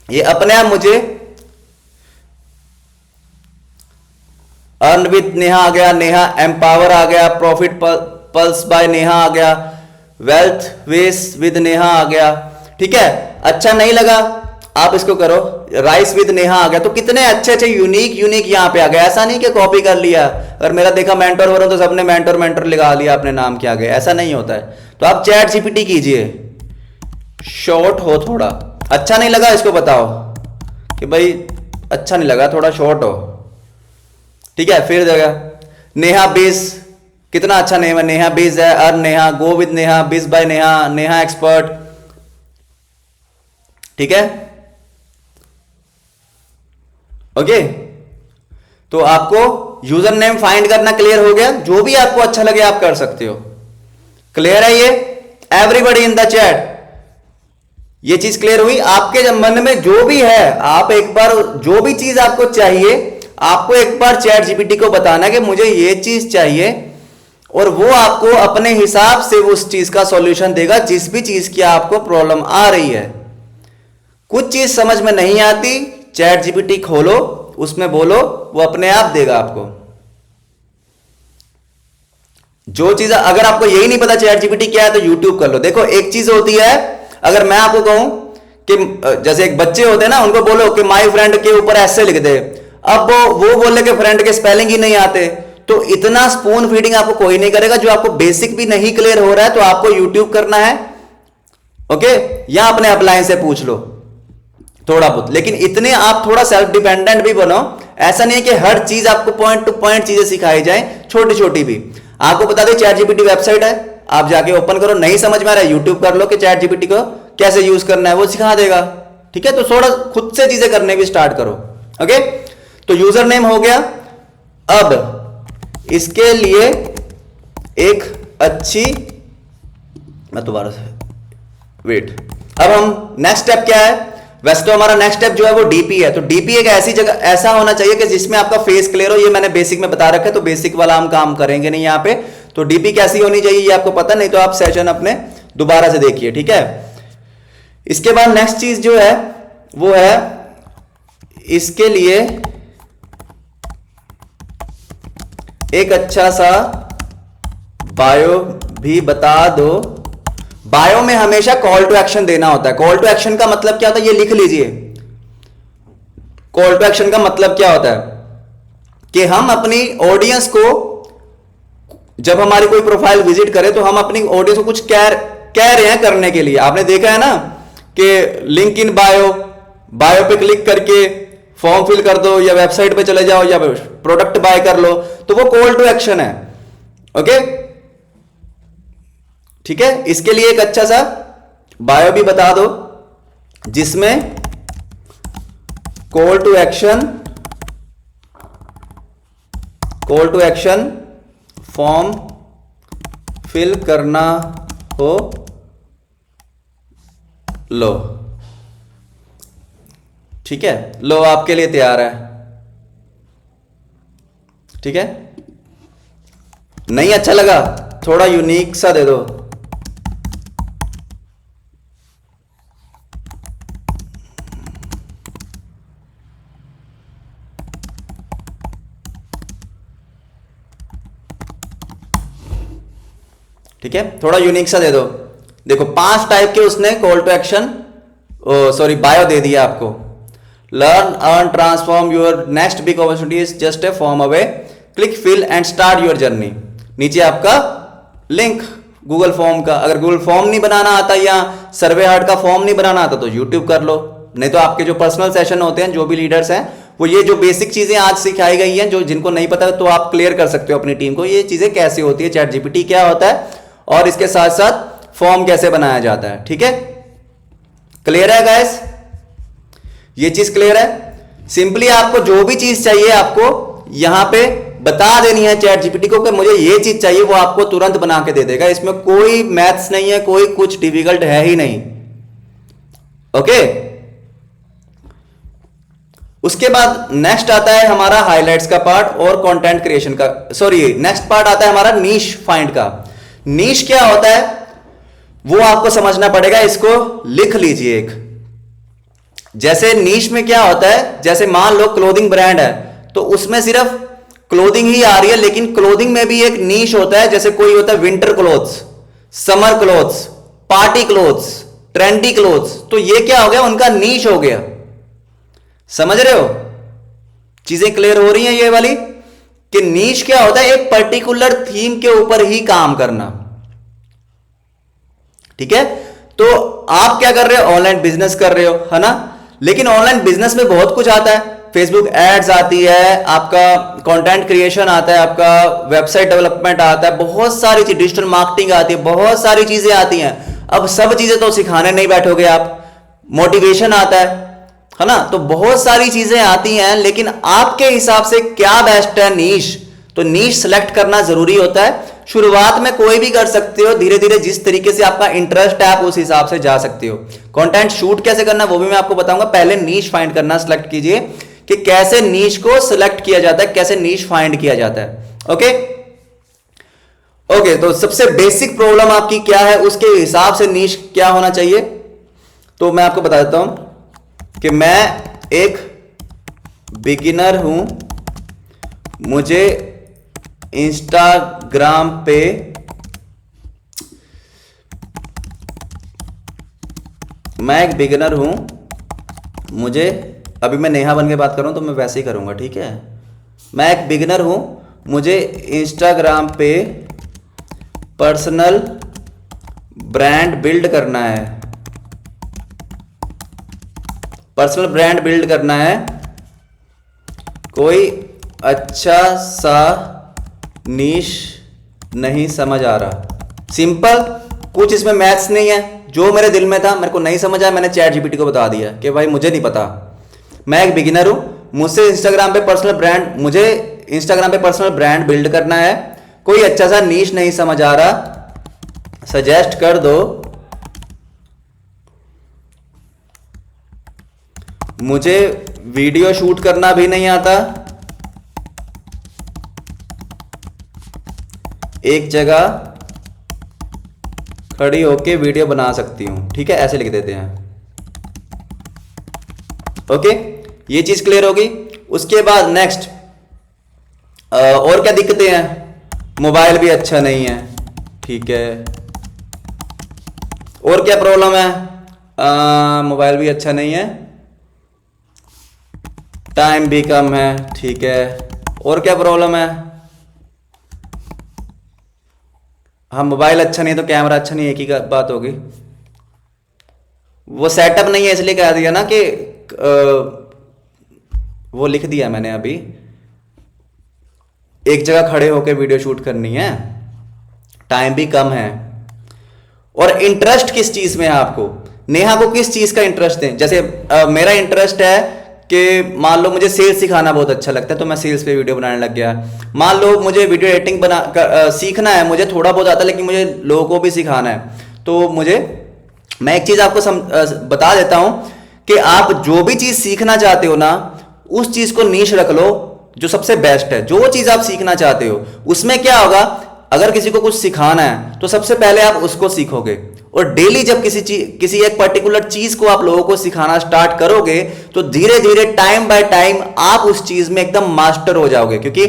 ये अपने आप मुझे अर्न विद नेहा आ गया, नेहा एम्पावर आ गया, प्रॉफिट पल्स बाय नेहा आ गया, वेल्थ वेस विद नेहा आ गया, ठीक है। अच्छा नहीं लगा आप इसको करो, राइस विद नेहा आ गया। तो कितने अच्छे अच्छे यूनिक यहां पे आ गया। ऐसा नहीं कि कॉपी कर लिया, अगर मेरा देखा मेंटर हो रहा तो सबने मेंटर लगा लिया अपने नाम के आगे, ऐसा नहीं होता है। तो आप चैट जीपीटी कीजिए, शॉर्ट हो थोड़ा, अच्छा नहीं लगा इसको बताओ कि भाई अच्छा नहीं लगा, थोड़ा शॉर्ट हो, ठीक है। फिर जगह नेहा बेस, कितना अच्छा नेम है, नेहा बेस है, earn Neha, go with Neha, बिज बाय नेहा, नेहा एक्सपर्ट, ठीक है। ओके, तो आपको यूजर नेम फाइंड करना क्लियर हो गया, जो भी आपको अच्छा लगे आप कर सकते हो। क्लियर है ये एवरीबॉडी इन द चैट? ये चीज क्लियर हुई? आपके मन में जो भी है, आप एक बार जो भी चीज आपको चाहिए, आपको एक बार चैट जीपीटी को बताना कि मुझे ये चीज चाहिए, और वो आपको अपने हिसाब से उस चीज का सॉल्यूशन देगा, जिस भी चीज की आपको प्रॉब्लम आ रही है। कुछ चीज समझ में नहीं आती, चैट जीपीटी खोलो, उसमें बोलो, वो अपने आप देगा आपको। जो चीज अगर आपको यही नहीं पता चैट जीपीटी क्या है तो यूट्यूब कर लो। देखो एक चीज होती है, अगर मैं आपको कहूं कि जैसे एक बच्चे होते हैं ना, उनको बोलो कि माय फ्रेंड के ऊपर ऐसे लिख दे, अब वो बोले कि फ्रेंड के स्पेलिंग ही नहीं आते, तो इतना स्पून फीडिंग आपको कोई नहीं करेगा। जो आपको बेसिक भी नहीं क्लियर हो रहा है तो आपको यूट्यूब करना है, ओके, या अपने अपलाइन से पूछ लो थोड़ा बहुत। लेकिन इतने आप थोड़ा सेल्फ डिपेंडेंट भी बनो। ऐसा नहीं है कि हर चीज आपको पॉइंट टू पॉइंट चीजें सिखाई जाए, छोटी छोटी भी। आपको बता दें चैट जीपीटी वेबसाइट है, आप जाके ओपन करो, नहीं समझ में आ रहा है यूट्यूब कर लो कि चैट जीपीटी को कैसे यूज करना है, वो सिखा देगा। ठीक है, तो थोड़ा खुद से चीजें करने भी स्टार्ट करो। ओके, तो यूजर नेम हो गया। अब इसके लिए एक अच्छी, मैं दोबारा से वेट, अब हम नेक्स्ट स्टेप क्या है? वैसे तो हमारा नेक्स्ट स्टेप जो है वो डीपी है। तो डीपी एक ऐसी जगह ऐसा होना चाहिए कि जिसमें आपका फेस क्लियर हो। ये मैंने बेसिक में बता रखा है, तो बेसिक वाला हम काम करेंगे नहीं यहाँ पे। तो डीपी कैसी होनी चाहिए ये आपको पता नहीं, तो आप सेशन अपने दोबारा से देखिए। ठीक है, इसके बाद नेक्स्ट चीज जो है वो है, इसके लिए एक अच्छा सा बायो भी बता दो। बायो में हमेशा कॉल टू एक्शन देना होता है। कॉल टू एक्शन का मतलब क्या होता है ये लिख लीजिए। कॉल टू एक्शन का मतलब क्या होता है कि हम अपनी ऑडियंस को, जब हमारी कोई प्रोफाइल विजिट करे तो हम अपनी ऑडियंस को कुछ कह रहे हैं करने के लिए। आपने देखा है ना कि लिंक इन बायो, बायो पे क्लिक करके फॉर्म फिल कर दो, या वेबसाइट पे चले जाओ, या प्रोडक्ट बाय कर लो, तो वो कॉल टू एक्शन है। ओके, ठीक है, इसके लिए एक अच्छा सा बायो भी बता दो जिसमें call to action form fill करना हो। लो, ठीक है, लो आपके लिए तैयार है। ठीक है, नहीं अच्छा लगा, थोड़ा यूनिक सा दे दो। ठीक है, थोड़ा यूनिक सा दे दो। देखो 5 टाइप के उसने call to action, sorry bio दे दिया आपको। Learn, earn, transform your next big opportunity is just a form away, click, fill and start your journey. नीचे आपका लिंक गूगल फॉर्म का। अगर गूगल फॉर्म नहीं बनाना आता या सर्वे हार्ट का फॉर्म नहीं बनाना आता तो यूट्यूब कर लो। नहीं तो आपके जो पर्सनल सेशन होते हैं, जो भी लीडर्स हैं, वो ये जो बेसिक चीजें आज सिखाई गई हैं, जो जिनको नहीं पता तो आप क्लियर कर सकते हो अपनी टीम को, ये चीजें कैसे होती है, चैट जीपीटी क्या होता है, और इसके साथ साथ फॉर्म कैसे बनाया जाता है। ठीक है, क्लियर है गाइस? ये चीज क्लियर है? सिंपली आपको जो भी चीज चाहिए आपको यहां पे बता देनी है चैट जीपीटी को कि मुझे ये चीज चाहिए, वो आपको तुरंत बना के दे देगा। इसमें कोई मैथ्स नहीं है, कोई कुछ डिफिकल्ट है ही नहीं। ओके, उसके बाद नेक्स्ट आता है हमारा हाइलाइट्स का पार्ट और कंटेंट क्रिएशन का, सॉरी नेक्स्ट पार्ट आता है हमारा नीश फाइंड का। नीश क्या होता है वो आपको समझना पड़ेगा, इसको लिख लीजिए। एक जैसे नीश में क्या होता है, जैसे मान लो क्लोथिंग ब्रांड है तो उसमें सिर्फ क्लोथिंग ही आ रही है, लेकिन क्लोथिंग में भी एक नीश होता है। जैसे कोई होता है winter clothes, summer clothes, party clothes, trendy clothes, तो ये क्या हो गया, उनका नीश हो गया। समझ रहे हो? चीजें क्लियर हो रही हैं ये वाली कि नीश क्या होता है, एक पर्टिकुलर थीम के ऊपर ही काम करना। ठीक है, तो आप क्या कर रहे हो, ऑनलाइन बिजनेस कर रहे हो, है ना। लेकिन ऑनलाइन बिजनेस में बहुत कुछ आता है, फेसबुक एड्स आती है, आपका कंटेंट क्रिएशन आता है, आपका वेबसाइट डेवलपमेंट आता है, बहुत सारी चीज, डिजिटल मार्केटिंग आती है, बहुत सारी चीजें आती हैं। अब सब चीजें तो सिखाने नहीं बैठोगे आप, मोटिवेशन आता है ना, तो बहुत सारी चीजें आती हैं। लेकिन आपके हिसाब से क्या बेस्ट है, नीश, तो नीश सेलेक्ट करना जरूरी होता है। शुरुआत में कोई भी कर सकते हो, धीरे धीरे जिस तरीके से आपका इंटरेस्ट है आप उस हिसाब से जा सकते हो। कंटेंट शूट कैसे करना वो भी मैं आपको बताऊंगा। पहले नीश फाइंड करना सिलेक्ट कीजिए कि कैसे नीश को सिलेक्ट किया जाता है, कैसे नीश फाइंड किया जाता है। ओके ओके, तो सबसे बेसिक प्रॉब्लम आपकी क्या है, उसके हिसाब से नीश क्या होना चाहिए। तो मैं आपको बता देता हूं कि मैं एक बिगिनर हूं, मुझे इंस्टाग्राम पे मैं एक बिगिनर हूं, मुझे, अभी मैं नेहा बन के बात कर रहा हूं तो मैं वैसे ही करूंगा, ठीक है। मैं एक बिगिनर हूं, मुझे इंस्टाग्राम पे पर्सनल ब्रांड बिल्ड करना है, पर्सनल ब्रांड बिल्ड करना है, कोई अच्छा सा नीश नहीं समझ आ रहा। सिंपल, कुछ इसमें मैथ्स नहीं है, जो मेरे दिल में था मेरे को नहीं समझ आया, मैंने चैट जीपीटी को बता दिया कि भाई मुझे नहीं पता, मैं एक बिगिनर हूं, मुझे इंस्टाग्राम पे पर्सनल ब्रांड बिल्ड करना है, कोई अच्छा सा नीश नहीं समझ आ रहा, सजेस्ट कर दो, मुझे वीडियो शूट करना भी नहीं आता, एक जगह खड़ी होके वीडियो बना सकती हूं, ठीक है, ऐसे लिख देते हैं। ओके, ये चीज क्लियर होगी। उसके बाद नेक्स्ट, और क्या दिक्कतें हैं, मोबाइल भी अच्छा नहीं है, ठीक है, और क्या प्रॉब्लम है, मोबाइल भी अच्छा नहीं है, टाइम भी कम है, ठीक है, और क्या प्रॉब्लम है, हाँ मोबाइल अच्छा नहीं तो कैमरा अच्छा नहीं, एक ही बात होगी, वो सेटअप नहीं है इसलिए कह दिया ना कि वो लिख दिया मैंने अभी, एक जगह खड़े होकर वीडियो शूट करनी है, टाइम भी कम है, और इंटरेस्ट किस चीज में है आपको, नेहा को किस चीज का इंटरेस्ट है। जैसे मेरा इंटरेस्ट है कि मान लो मुझे सेल्स सिखाना बहुत अच्छा लगता है तो मैं सेल्स पे वीडियो बनाने लग गया, मान लो मुझे वीडियो एडिटिंग सीखना है, मुझे थोड़ा बहुत आता है लेकिन मुझे लोगों को भी सिखाना है, तो मैं एक चीज आपको बता देता हूं कि आप जो भी चीज सीखना चाहते हो ना, उस चीज को नीश रख लो जो सबसे बेस्ट है। जो चीज आप सीखना चाहते हो उसमें क्या होगा, अगर किसी को कुछ सिखाना है तो सबसे पहले आप उसको सीखोगे, और डेली जब किसी एक पर्टिकुलर चीज को आप लोगों को सिखाना स्टार्ट करोगे तो धीरे धीरे टाइम बाय टाइम आप उस चीज में एकदम मास्टर हो जाओगे, क्योंकि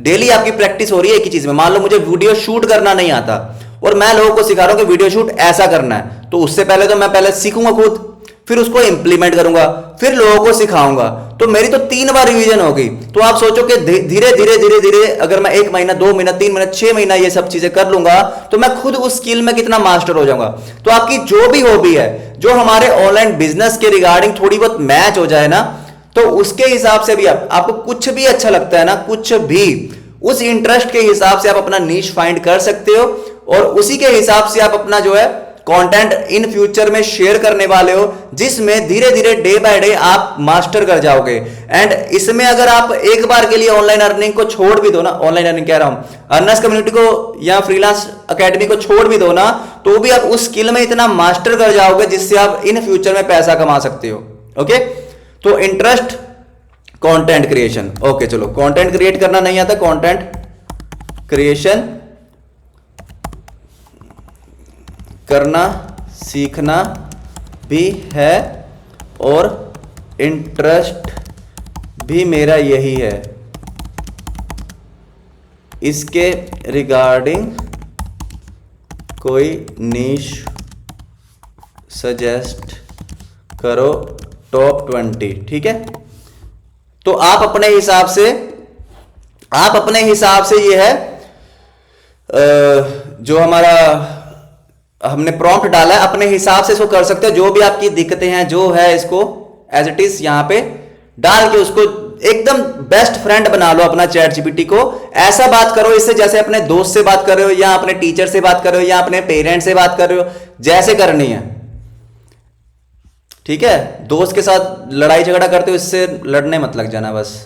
डेली आपकी प्रैक्टिस हो रही है एक ही चीज में। मान लो मुझे वीडियो शूट करना नहीं आता और मैं लोगों को सिखा रहा हूं कि वीडियो शूट ऐसा करना है, तो उससे पहले तो मैं पहले सीखूंगा खुद, फिर उसको इंप्लीमेंट करूंगा, फिर लोगों को सिखाऊंगा, तो मेरी तो 3 बार रिवीजन होगी। तो आप सोचो कि धीरे धीरे धीरे धीरे अगर मैं 1 महीना 2 महीना 3 महीना 6 महीना ये सब चीजें कर लूंगा तो मैं खुद उस स्किल में कितना मास्टर हो जाऊंगा। तो आपकी जो भी हॉबी है, जो हमारे ऑनलाइन बिजनेस के रिगार्डिंग थोड़ी बहुत मैच हो जाए ना, तो उसके हिसाब से भी आपको कुछ भी अच्छा लगता है ना, कुछ भी उस इंटरेस्ट के हिसाब से आप अपना नीश फाइंड कर सकते हो, और उसी के हिसाब से आप अपना जो है कंटेंट इन फ्यूचर में शेयर करने वाले हो, जिसमें धीरे धीरे डे बाय डे आप मास्टर कर जाओगे। एंड इसमें अगर आप एक बार के लिए ऑनलाइन अर्निंग को छोड़ भी दो ना, ऑनलाइन अर्निंग कह रहा हूं, अर्नर्स कम्युनिटी को या फ्रीलांस एकेडमी को छोड़ भी दो ना, तो भी आप उस स्किल में इतना मास्टर कर जाओगे जिससे आप इन फ्यूचर में पैसा कमा सकते हो। ओके, तो इंटरेस्ट कंटेंट क्रिएशन। ओके चलो, कंटेंट क्रिएट करना नहीं आता, कंटेंट क्रिएशन करना सीखना भी है और इंटरेस्ट भी मेरा यही है, इसके रिगार्डिंग कोई नीश सजेस्ट करो टॉप 20। ठीक है, तो आप अपने हिसाब से ये है जो हमारा हमने प्रॉम्प्ट डाला है, अपने हिसाब से इसको कर सकते हो। जो भी आपकी दिक्कतें हैं, जो है, इसको एज इट इज यहां पे डाल के उसको एकदम बेस्ट फ्रेंड बना लो अपना चैट जीपीटी को। ऐसा बात करो इससे जैसे अपने दोस्त से बात कर रहे हो, या अपने टीचर से बात कर रहे हो, या अपने पेरेंट्स से बात कर रहे हो, जैसे करनी है। ठीक है, दोस्त के साथ लड़ाई झगड़ा करते हो, इससे लड़ने मत लग जाना बस।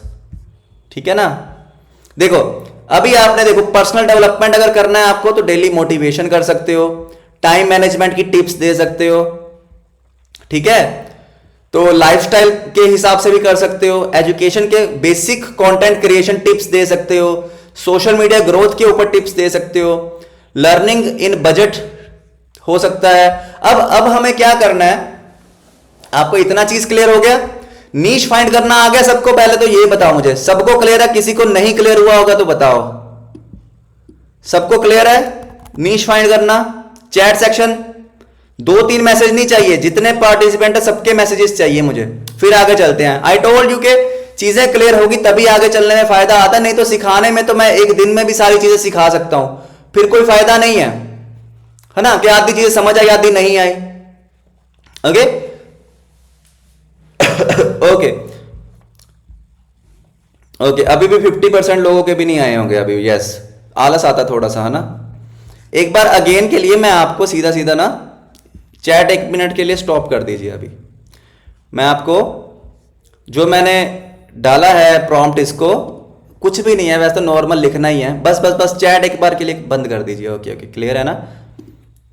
ठीक है ना। देखो अभी आपने देखो पर्सनल डेवलपमेंट अगर करना है आपको तो डेली मोटिवेशन कर सकते हो, टाइम मैनेजमेंट की टिप्स दे सकते हो। ठीक है, तो लाइफस्टाइल के हिसाब से भी कर सकते हो, एजुकेशन के बेसिक कंटेंट क्रिएशन टिप्स दे सकते हो, सोशल मीडिया ग्रोथ के ऊपर टिप्स दे सकते हो, लर्निंग इन बजट हो सकता है। अब हमें क्या करना है, आपको इतना चीज क्लियर हो गया। नीश फाइंड करना आ गया सबको? पहले तो ये बताओ मुझे, सबको क्लियर है? किसी को नहीं क्लियर हुआ होगा तो बताओ। सबको क्लियर है नीश फाइंड करना? चैट सेक्शन 2-3 मैसेज नहीं चाहिए, जितने पार्टिसिपेंट है सबके मैसेजेस चाहिए मुझे, फिर आगे चलते हैं। आई टोल्ड यू के चीजें क्लियर होगी तभी आगे चलने में फायदा आता, नहीं तो सिखाने में तो मैं एक दिन में भी सारी चीजें सिखा सकता हूं, फिर कोई फायदा नहीं है ना? कि आधी चीजें समझ आई आधी नहीं आई। ओके ओके ओके, अभी भी 50% लोगों के भी नहीं आए होंगे अभी। यस, आलस आता थोड़ा सा, है ना? एक बार अगेन के लिए मैं आपको सीधा सीधा ना, चैट 1 मिनट के लिए स्टॉप कर दीजिए। अभी मैं आपको जो मैंने डाला है प्रॉम्प्ट, इसको कुछ भी नहीं है वैसे तो नॉर्मल लिखना ही है, बस बस बस चैट एक बार के लिए बंद कर दीजिए। ओके ओके, क्लियर है ना?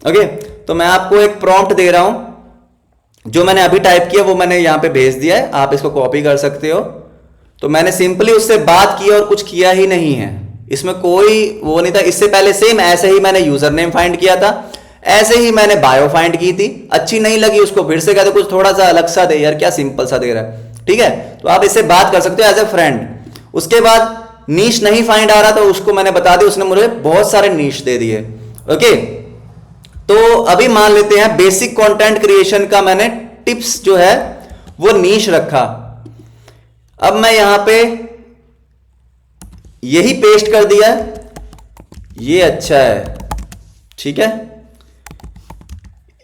ओके, तो मैं आपको एक प्रॉम्प्ट दे रहा हूं, जो मैंने अभी टाइप किया वो मैंने यहां पे भेज दिया है, आप इसको कॉपी कर सकते हो। तो मैंने सिंपली उससे बात की और कुछ किया ही नहीं है, इसमें कोई वो नहीं था। इससे पहले सेम ऐसे ही मैंने यूजर नेम फाइंड किया था, ऐसे ही मैंने बायो फाइंड की थी, अच्छी नहीं लगी उसको फिर से कहते कुछ थोड़ा सा अलग सा दे यार, क्या सिंपल सा दे रहा है, ठीक है? तो आप इससे बात कर सकते हो एज ए फ्रेंड। उसके बाद नीश नहीं फाइंड आ रहा तो उसको मैंने बता दिया, उसने मुझे बहुत सारे नीश दे दिए। ओके, तो अभी मान लेते हैं बेसिक कंटेंट क्रिएशन का मैंने टिप्स जो है वो नीश रखा। अब मैं यहां पे यही पेस्ट कर दिया, ये अच्छा है, ठीक है?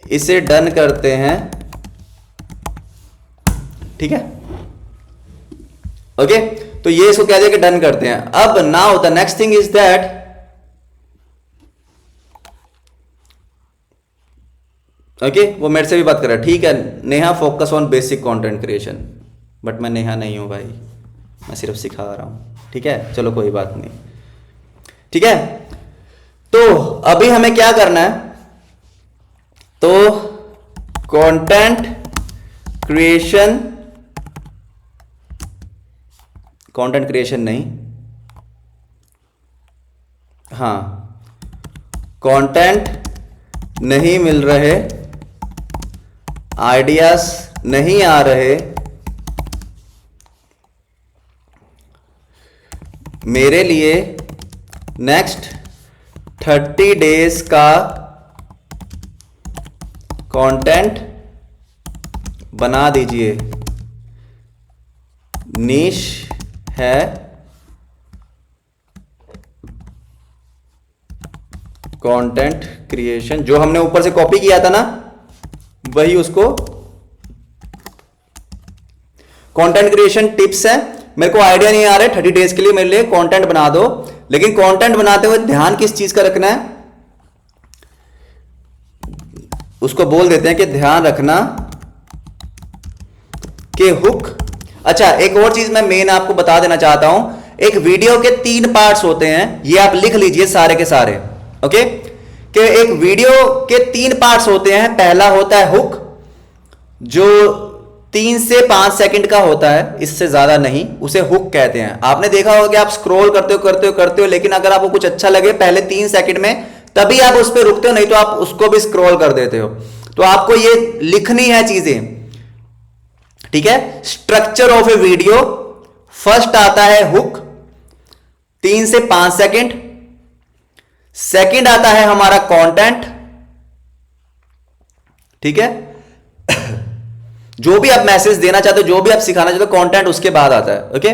इसे डन करते हैं, ठीक है? ओके, तो ये इसको कह दिया कि डन करते हैं। अब now the next thing is that, okay, वो मेरे से भी बात कर रहा है, ठीक है? Neha focus on basic content creation, but मैं नेहा नहीं हूं भाई, मैं सिर्फ सिखा रहा हूं, ठीक है? चलो कोई बात नहीं, ठीक है? तो अभी हमें क्या करना है, तो कंटेंट क्रिएशन, कंटेंट क्रिएशन नहीं, हाँ, कंटेंट नहीं मिल रहे, आइडियाज नहीं आ रहे, मेरे लिए नेक्स्ट 30 डेज का कंटेंट बना दीजिए, नीश है कंटेंट क्रिएशन, जो हमने ऊपर से कॉपी किया था ना वही उसको कंटेंट क्रिएशन टिप्स है। मेरे को आइडिया नहीं आ रहा है 30 डेज के लिए मेरे लिए कंटेंट बना दो, लेकिन कंटेंट बनाते हुए ध्यान किस चीज का रखना है, उसको बोल देते हैं कि ध्यान रखना कि हुक। अच्छा, एक और चीज मैं मेन आपको बता देना चाहता हूं, एक वीडियो के 3 पार्ट्स होते हैं, ये आप लिख लीजिए सारे के सारे। ओके, कि एक वीडियो के 3 पार्ट्स होते हैं। पहला होता है हुक, जो 3 से 5 सेकंड का होता है, इससे ज्यादा नहीं, उसे हुक कहते हैं। आपने देखा होगा कि आप स्क्रॉल करते हो, लेकिन अगर आपको कुछ अच्छा लगे पहले 3 सेकंड में, तभी आप उस पर रुकते हो, नहीं तो आप उसको भी स्क्रॉल कर देते हो। तो आपको ये लिखनी है चीजें, ठीक है? Structure of A video, first आता है हुक 3 से 5 सेकंड, सेकंड आता है हमारा कंटेंट, ठीक है? जो भी आप मैसेज देना चाहते हो, जो भी आप सिखाना चाहते हो, कंटेंट उसके बाद आता है। ओके,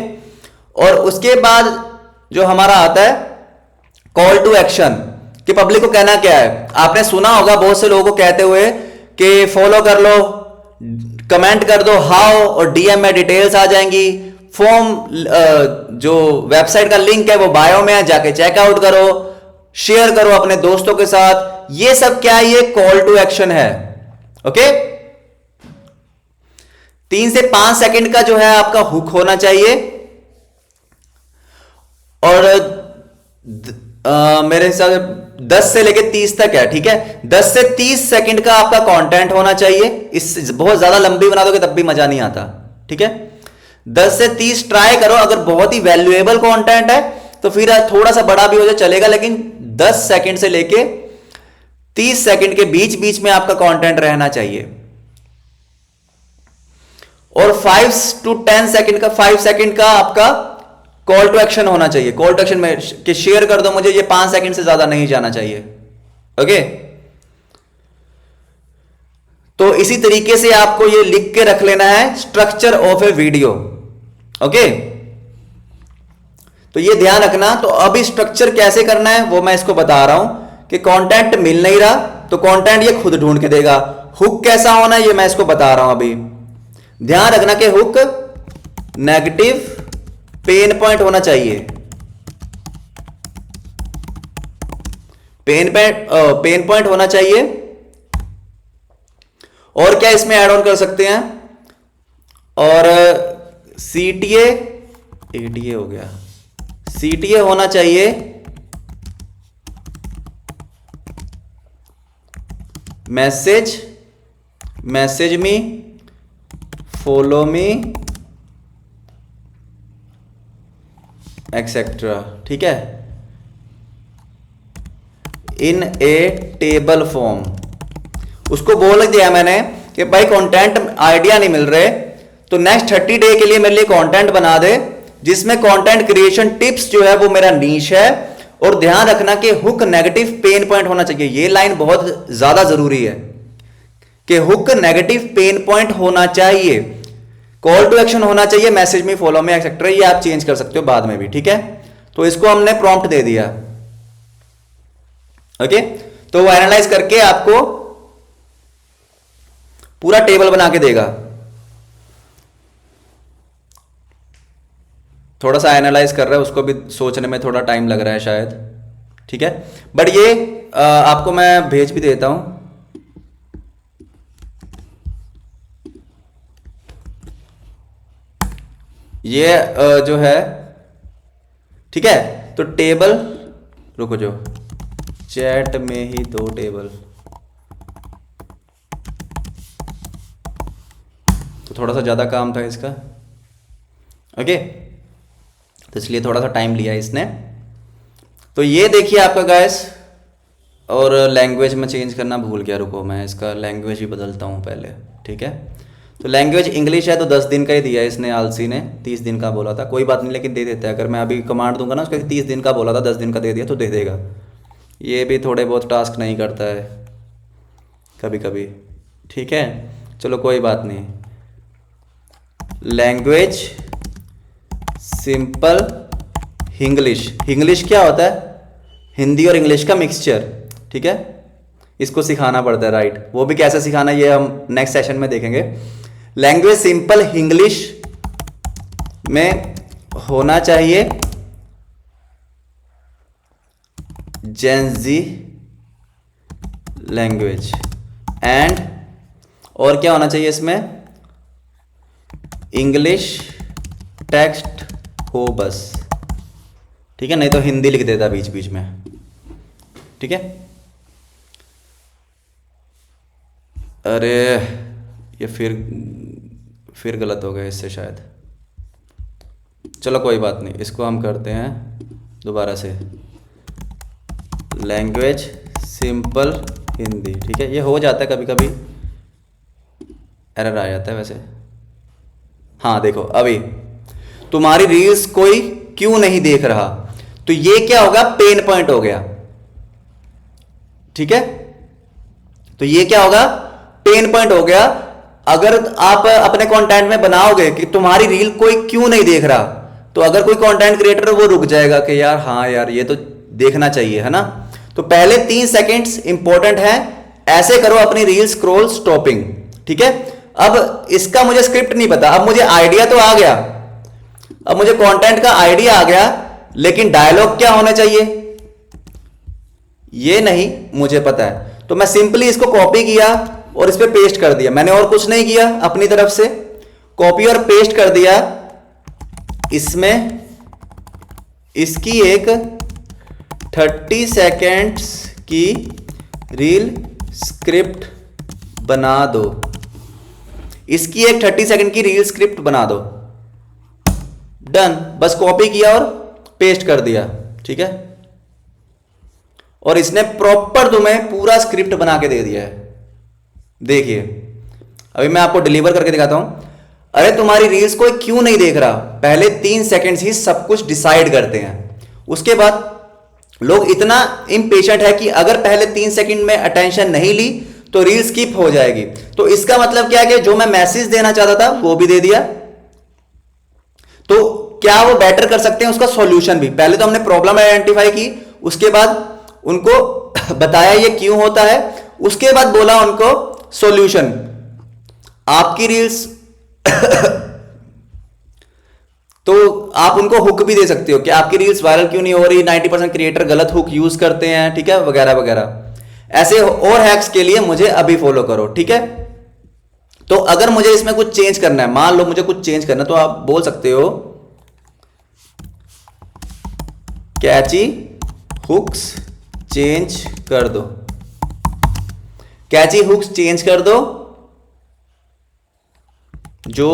और उसके बाद जो हमारा आता है कॉल टू एक्शन, कि पब्लिक को कहना क्या है। आपने सुना होगा बहुत से लोगों को कहते हुए कि फॉलो कर लो, कमेंट कर दो हाउ, और डीएम में डिटेल्स आ जाएंगी, फॉर्म जो वेबसाइट का लिंक है वो बायो में है, जाके चेकआउट करो, शेयर करो अपने दोस्तों के साथ। ये सब क्या है? ये कॉल टू एक्शन है। ओके, 3 से 5 सेकंड का जो है आपका हुक होना चाहिए, और मेरे हिसाब से 10 से लेके 30 तक है, ठीक है? 10 से 30 सेकंड का आपका कंटेंट होना चाहिए। इससे बहुत ज्यादा लंबी बना दोगे तब भी मजा नहीं आता, ठीक है? 10 से 30 ट्राई करो, अगर बहुत ही वैल्यूएबल कंटेंट है तो फिर थोड़ा सा बड़ा भी हो जाए चलेगा, लेकिन 10 सेकंड से लेके 30 सेकंड के बीच बीच में आपका कंटेंट रहना चाहिए। और 5 to 10 सेकंड का 5 सेकंड का आपका कॉल टू एक्शन होना चाहिए। कॉल टू एक्शन में कि शेयर कर दो मुझे, ये 5 सेकंड से ज्यादा नहीं जाना चाहिए। ओके, तो इसी तरीके से आपको ये लिख के रख लेना है, structure of A video. Okay, तो ये ध्यान रखना। तो अभी स्ट्रक्चर कैसे करना है वो मैं इसको बता रहा हूं कि कंटेंट मिल नहीं रहा तो कंटेंट ये खुद ढूंढ के देगा। हुक कैसा होना है ये मैं इसको बता रहा हूं अभी। ध्यान रखना कि हुक नेगेटिव पेन पॉइंट होना चाहिए। पेन पॉइंट होना चाहिए। और क्या इसमें ऐड ऑन कर सकते हैं, और सीटीए, एटीए हो गया, सीटीए होना चाहिए। Message me, follow me, etcetera. ठीक है, इन ए टेबल फॉर्म। उसको बोल दिया मैंने कि भाई कंटेंट आइडिया नहीं मिल रहे तो नेक्स्ट 30 डे के लिए मेरे लिए कंटेंट बना दे जिसमें कंटेंट क्रिएशन टिप्स जो है वो मेरा नीश है। और ध्यान रखना कि हुक नेगेटिव पेन पॉइंट होना चाहिए। ये लाइन बहुत ज्यादा जरूरी है कि हुक नेगेटिव पेन पॉइंट होना चाहिए, कॉल टू एक्शन होना चाहिए, मैसेज में, फॉलो में, एक्सेट्रा। ये आप चेंज कर सकते हो बाद में भी। ठीक है, तो इसको हमने प्रॉम्प्ट दे दिया। ओके, तो वो एनालाइज करके आपको पूरा टेबल बना के देगा। थोड़ा सा एनालाइज कर रहा है, उसको भी सोचने में थोड़ा टाइम लग रहा है शायद। ठीक है, बट ये आपको मैं भेज भी देता हूं। ये जो है, ठीक है, तो टेबल, रुको जो चैट में ही 2 टेबल, तो थोड़ा सा ज़्यादा काम था इसका। ओके, तो इसलिए थोड़ा सा टाइम लिया इसने। तो ये देखिए आपका गाइस, और लैंग्वेज में चेंज करना भूल गया, रुको मैं इसका लैंग्वेज ही बदलता हूँ पहले। ठीक है, तो लैंग्वेज इंग्लिश है तो 10 दिन का ही दिया है इसने, आलसी ने 30 दिन का बोला था। कोई बात नहीं, लेकिन दे देता है। अगर मैं अभी कमांड दूंगा ना उसका 30 दिन का बोला था, 10 दिन का दे दिया तो दे देगा। ये भी थोड़े बहुत टास्क नहीं करता है कभी कभी। ठीक है, चलो कोई बात नहीं। Language simple English. इंग्लिश क्या होता है? हिंदी और इंग्लिश का मिक्सचर। ठीक है, इसको सिखाना पड़ता है, राइट। वो भी कैसे सिखाना ये हम नेक्स्ट सेशन में देखेंगे। लैंग्वेज सिंपल इंग्लिश में होना चाहिए जेनजी लैंग्वेज। एंड और क्या होना चाहिए इसमें? इंग्लिश टेक्स्ट हो बस। ठीक है, नहीं तो हिंदी लिख देता बीच बीच में। ठीक है, अरे ये फिर गलत हो गया इससे शायद। चलो कोई बात नहीं, इसको हम करते हैं दोबारा से। Language simple Hindi. ठीक है, ये हो जाता है कभी कभी, एरर आ जाता है वैसे। हाँ देखो, अभी तुम्हारी रील्स कोई क्यों नहीं देख रहा, तो ये क्या होगा? पेन पॉइंट हो गया। ठीक है, तो ये क्या होगा? पेन पॉइंट हो गया। अगर आप अपने कंटेंट में बनाओगे कि तुम्हारी रील कोई क्यों नहीं देख रहा, तो अगर कोई कंटेंट क्रिएटर वो रुक जाएगा कि यार हाँ यार ये तो देखना चाहिए, है ना। तो पहले 3 सेकेंड्स इंपॉर्टेंट है। ऐसे करो अपनी रील स्क्रॉल स्टॉपिंग। ठीक है, अब इसका मुझे स्क्रिप्ट नहीं पता, अब मुझे आइडिया तो आ गया, अब मुझे कंटेंट का आइडिया आ गया, लेकिन डायलॉग क्या होना चाहिए ये नहीं मुझे पता है। तो मैं सिंपली इसको कॉपी किया और इस पे पेस्ट कर दिया। मैंने और कुछ नहीं किया, अपनी तरफ से कॉपी और पेस्ट कर दिया। इसमें इसकी एक 30 सेकेंड्स की रील स्क्रिप्ट बना दो। इसकी एक 30 सेकेंड की रील स्क्रिप्ट बना दो। डन, बस कॉपी किया और पेस्ट कर दिया। ठीक है, और इसने प्रॉपर तुम्हें पूरा स्क्रिप्ट बना के दे दिया है। देखिए, अभी मैं आपको डिलीवर करके दिखाता हूं। अरे तुम्हारी रील्स कोई क्यों नहीं देख रहा, पहले 3 सेकंड्स ही सब कुछ डिसाइड करते हैं। उसके बाद लोग इतना इम्पेशेंट है कि अगर पहले 3 सेकंड में अटेंशन नहीं ली तो रील स्किप हो जाएगी। तो इसका मतलब क्या है कि जो मैं मैसेज देना चाहता था वो भी दे दिया। तो क्या वो बेटर कर सकते हैं, उसका सॉल्यूशन भी। पहले तो हमने प्रॉब्लम आइडेंटिफाई की, उसके बाद उनको बताया ये क्यों होता है, उसके बाद बोला उनको सॉल्यूशन। आपकी रील्स तो आप उनको हुक भी दे सकते हो कि आपकी रील्स वायरल क्यों नहीं हो रही, 90% क्रिएटर गलत हुक यूज करते हैं, ठीक है, वगैरह वगैरह। ऐसे और हैक्स के लिए मुझे अभी फॉलो करो, ठीक है। तो अगर मुझे इसमें कुछ चेंज करना है, मान लो मुझे कुछ चेंज करना है, तो आप बोल सकते हो कैची हुक्स चेंज कर दो, कैची हुक्स चेंज कर दो जो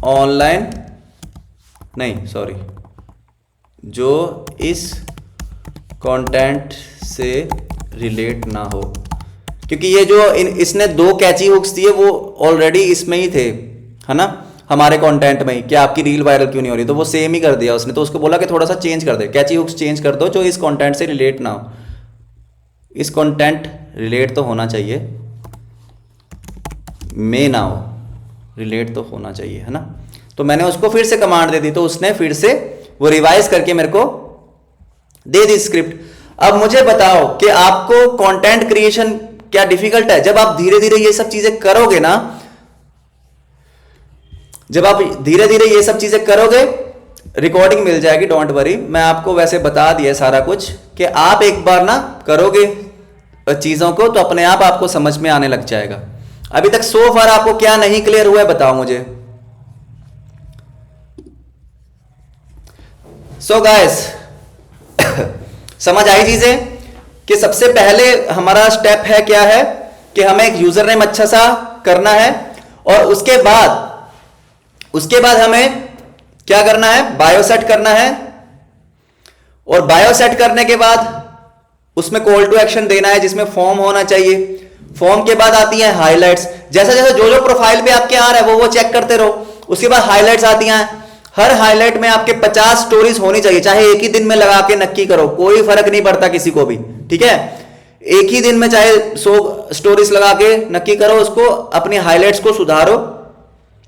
ऑनलाइन नहीं, सॉरी, जो इस कंटेंट से रिलेट ना हो। क्योंकि ये जो इसने 2 कैची हुक्स दिए वो ऑलरेडी इसमें ही थे, है ना, हमारे कंटेंट में ही, कि आपकी रील वायरल क्यों नहीं हो रही, तो वो सेम ही कर दिया उसने। तो उसको बोला कि थोड़ा सा चेंज कर दे, कैची हुक्स चेंज कर दो जो इस कंटेंट से रिलेट ना हो। इस कंटेंट रिलेट तो होना चाहिए, में ना हो, रिलेट तो होना चाहिए, है ना। तो मैंने उसको फिर से कमांड दे दी, तो उसने फिर से वो रिवाइज करके मेरे को दे दी स्क्रिप्ट। अब मुझे बताओ कि आपको कंटेंट क्रिएशन क्या डिफिकल्ट है? जब आप धीरे धीरे ये सब चीजें करोगे ना, जब आप धीरे धीरे ये सब चीजें करोगे, रिकॉर्डिंग मिल जाएगी, डोंट वरी। मैं आपको वैसे बता दिया सारा कुछ कि आप एक बार ना करोगे चीजों को तो अपने आप आपको समझ में आने लग जाएगा। अभी तक सो फार आपको क्या नहीं क्लियर हुआ है, बताओ मुझे। सो गाइस समझ आई चीजें कि सबसे पहले हमारा स्टेप है क्या है कि हमें एक यूजर नेम अच्छा सा करना है, और उसके बाद हमें क्या करना है, बायो सेट करना है। और बायो सेट करने के बाद उसमें कॉल टू एक्शन देना है जिसमें फॉर्म होना चाहिए। फॉर्म के बाद आती है हाइलाइट्स। जैसा जैसा जो प्रोफाइल पे आपके आ रहा है वो चेक करते रहो। उसके बाद हाइलाइट्स आती हैं। हर हाइलाइट में आपके 50 स्टोरीज होनी चाहिए, चाहे एक ही दिन में लगा के नक्की करो, कोई फर्क नहीं पड़ता किसी को भी, ठीक है। एक ही दिन में चाहे 100 स्टोरीज लगा के नक्की करो, उसको अपनी हाइलाइट्स को सुधारो।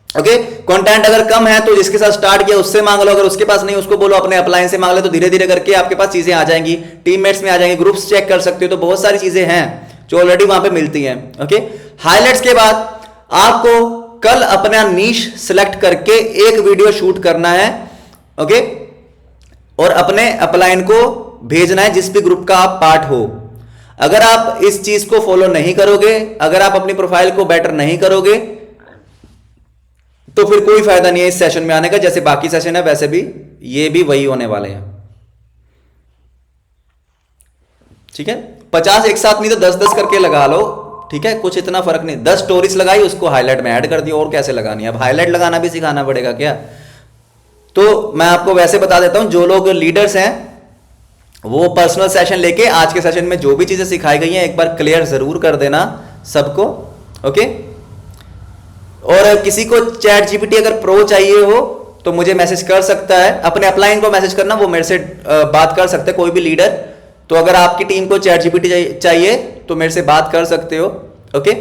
ओके, कंटेंट अगर कम है तो जिसके साथ स्टार्ट किया उससे मांग लो, अगर उसके पास नहीं उसको बोलो अपने अपलाइन से मांग ले। तो धीरे धीरे करके आपके पास चीजें आ जाएंगी, टीममेट्स में आ जाएंगी, ग्रुप्स चेक कर सकते हो। तो बहुत सारी चीजें हैं जो ऑलरेडी वहां पे मिलती हैं। ओके, हाइलाइट्स के बाद आपको कल अपना नीश सिलेक्ट करके एक वीडियो शूट करना है, ओके, और अपने अपलाइन को भेजना है जिस भी ग्रुप का आप पार्ट हो। अगर आप इस चीज को फॉलो नहीं करोगे, अगर आप अपनी प्रोफाइल को बेटर नहीं करोगे, तो फिर कोई फायदा नहीं है इस सेशन में आने का। जैसे बाकी सेशन है वैसे भी ये भी वही होने वाले हैं, ठीक है। 50 एक साथ नहीं तो 10-10 करके लगा लो, ठीक है, कुछ इतना फर्क नहीं। 10 स्टोरीज लगाई, उसको हाईलाइट में ऐड कर दिया, और कैसे लगानी है। अब हाईलाइट लगाना भी सिखाना पड़ेगा क्या? तो मैं आपको वैसे बता देता हूं, जो लोग लीडर्स हैं वो पर्सनल सेशन लेके आज के सेशन में जो भी चीजें सिखाई गई हैं एक बार क्लियर जरूर कर देना सबको, ओके। और किसी को चैट जीपीटी अगर प्रो चाहिए हो तो मुझे मैसेज कर सकता है, अपने अपलाइन को मैसेज करना, वो मेरे से बात कर सकते हैं, कोई भी लीडर। तो अगर आपकी टीम को चैट जीपीटी चाहिए तो मेरे से बात कर सकते हो, ओके।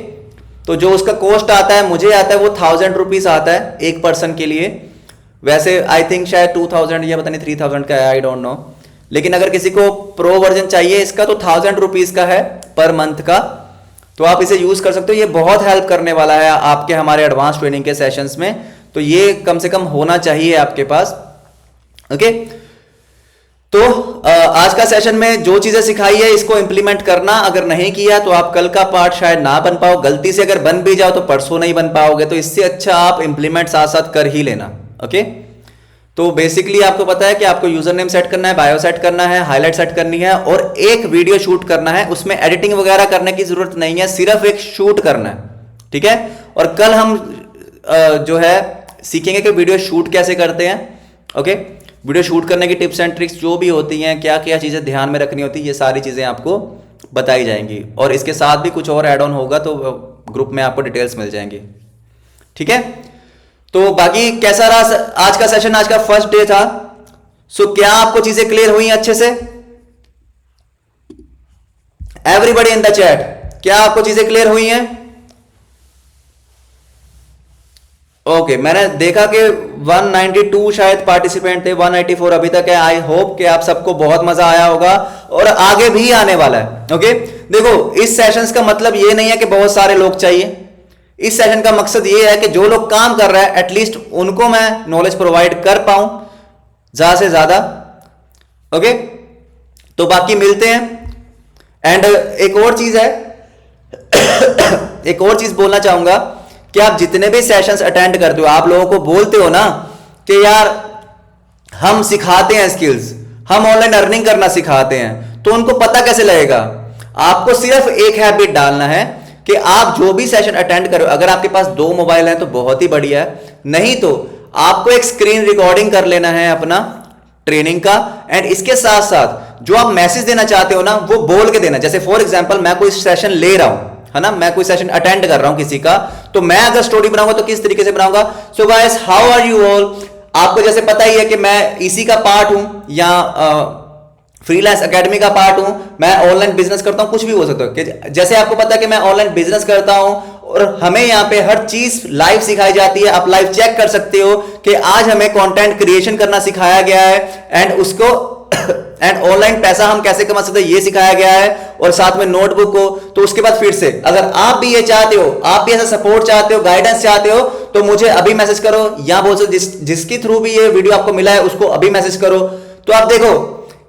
तो जो उसका कॉस्ट आता है, मुझे आता है वो 1000 रुपीज आता है एक पर्सन के लिए। वैसे आई थिंक शायद 2000 या पता नहीं 3000 का है, आई डोंट नो। लेकिन अगर किसी को प्रो वर्जन चाहिए इसका तो 1000 रुपीज का है पर मंथ का, तो आप इसे यूज कर सकते हो। ये बहुत हेल्प करने वाला है आपके हमारे एडवांस ट्रेनिंग के सेशंस में, तो ये कम से कम होना चाहिए आपके पास, ओके। तो आज का सेशन में जो चीजें सिखाई है इसको इंप्लीमेंट करना। अगर नहीं किया तो आप कल का पार्ट शायद ना बन पाओ, गलती से अगर बन भी जाओ तो परसों नहीं बन पाओगे। तो इससे अच्छा आप इंप्लीमेंट साथ साथ कर ही लेना, ओके। तो बेसिकली आपको पता है कि आपको यूजर नेम सेट करना है, बायो सेट करना है, हाईलाइट सेट करनी है, और एक वीडियो शूट करना है। उसमें एडिटिंग वगैरह करने की जरूरत नहीं है, सिर्फ एक शूट करना है, ठीक है। और कल हम जो है सीखेंगे कि वीडियो शूट कैसे करते हैं, ओके। वीडियो शूट करने की टिप्स एंड ट्रिक्स जो भी होती हैं, क्या क्या चीजें ध्यान में रखनी होती है, ये सारी चीजें आपको बताई जाएंगी। और इसके साथ भी कुछ और ऐड ऑन होगा तो ग्रुप में आपको डिटेल्स मिल जाएंगी। ठीक है, तो बाकी कैसा रहा आज का सेशन, आज का फर्स्ट डे था। सो क्या आपको चीजें क्लियर हुई अच्छे से? एवरीबॉडी इन द चैट, क्या आपको चीजें क्लियर हुई हैं? ओके, मैंने देखा कि 192 शायद पार्टिसिपेंट थे, 184 अभी तक है। आई होप कि आप सबको बहुत मजा आया होगा और आगे भी आने वाला है। ओके, देखो इस सेशंस का मतलब ये नहीं है कि बहुत सारे लोग चाहिए। इस सेशन का मकसद ये है कि जो लोग काम कर रहे हैं एटलीस्ट उनको मैं नॉलेज प्रोवाइड कर पाऊं ज्यादा से ज्यादा। ओके, तो बाकी मिलते हैं। एंड एक और चीज है एक और चीज बोलना चाहूंगा कि आप जितने भी सेशंस अटेंड करते हो, आप लोगों को बोलते हो ना कि यार हम सिखाते हैं स्किल्स, हम ऑनलाइन अर्निंग करना सिखाते हैं, तो उनको पता कैसे लगेगा? आपको सिर्फ एक हैबिट डालना है कि आप जो भी सेशन अटेंड करो, अगर आपके पास 2 मोबाइल हैं तो बहुत ही बढ़िया है, नहीं तो आपको एक स्क्रीन रिकॉर्डिंग कर लेना है अपना ट्रेनिंग का। एंड इसके साथ साथ जो आप मैसेज देना चाहते हो ना वो बोल के देना। जैसे फॉर एग्जांपल मैं कोई सेशन ले रहा हूं, है ना, मैं कोई सेशन अटेंड कर रहा हूं किसी का, तो मैं अगर स्टोरी बनाऊंगा तो किस तरीके से बनाऊंगा? So guys, how are you all? आपको जैसे पता ही है कि मैं इसी का पार्ट हूं या फ्रीलांस एकेडमी का पार्ट हूं, मैं ऑनलाइन बिजनेस करता हूं, कुछ भी हो सकता है। जैसे आपको पता है कि मैं ऑनलाइन बिजनेस करता हूं और हमें यहां पे हर चीज लाइव सिखाई जाती है। आप लाइव चेक कर सकते हो कि आज हमें कंटेंट क्रिएशन करना सिखाया गया है एंड उसको एंड ऑनलाइन पैसा हम कैसे कमा सकते हैं ये सिखाया गया है, और साथ में नोटबुक हो। तो उसके बाद फिर से अगर आप भी ये चाहते हो, आप भी ऐसा सपोर्ट चाहते हो, गाइडेंस चाहते हो, तो मुझे अभी मैसेज करो, या बोल सकते जिसके थ्रू भी ये वीडियो आपको मिला है उसको अभी मैसेज करो। तो आप देखो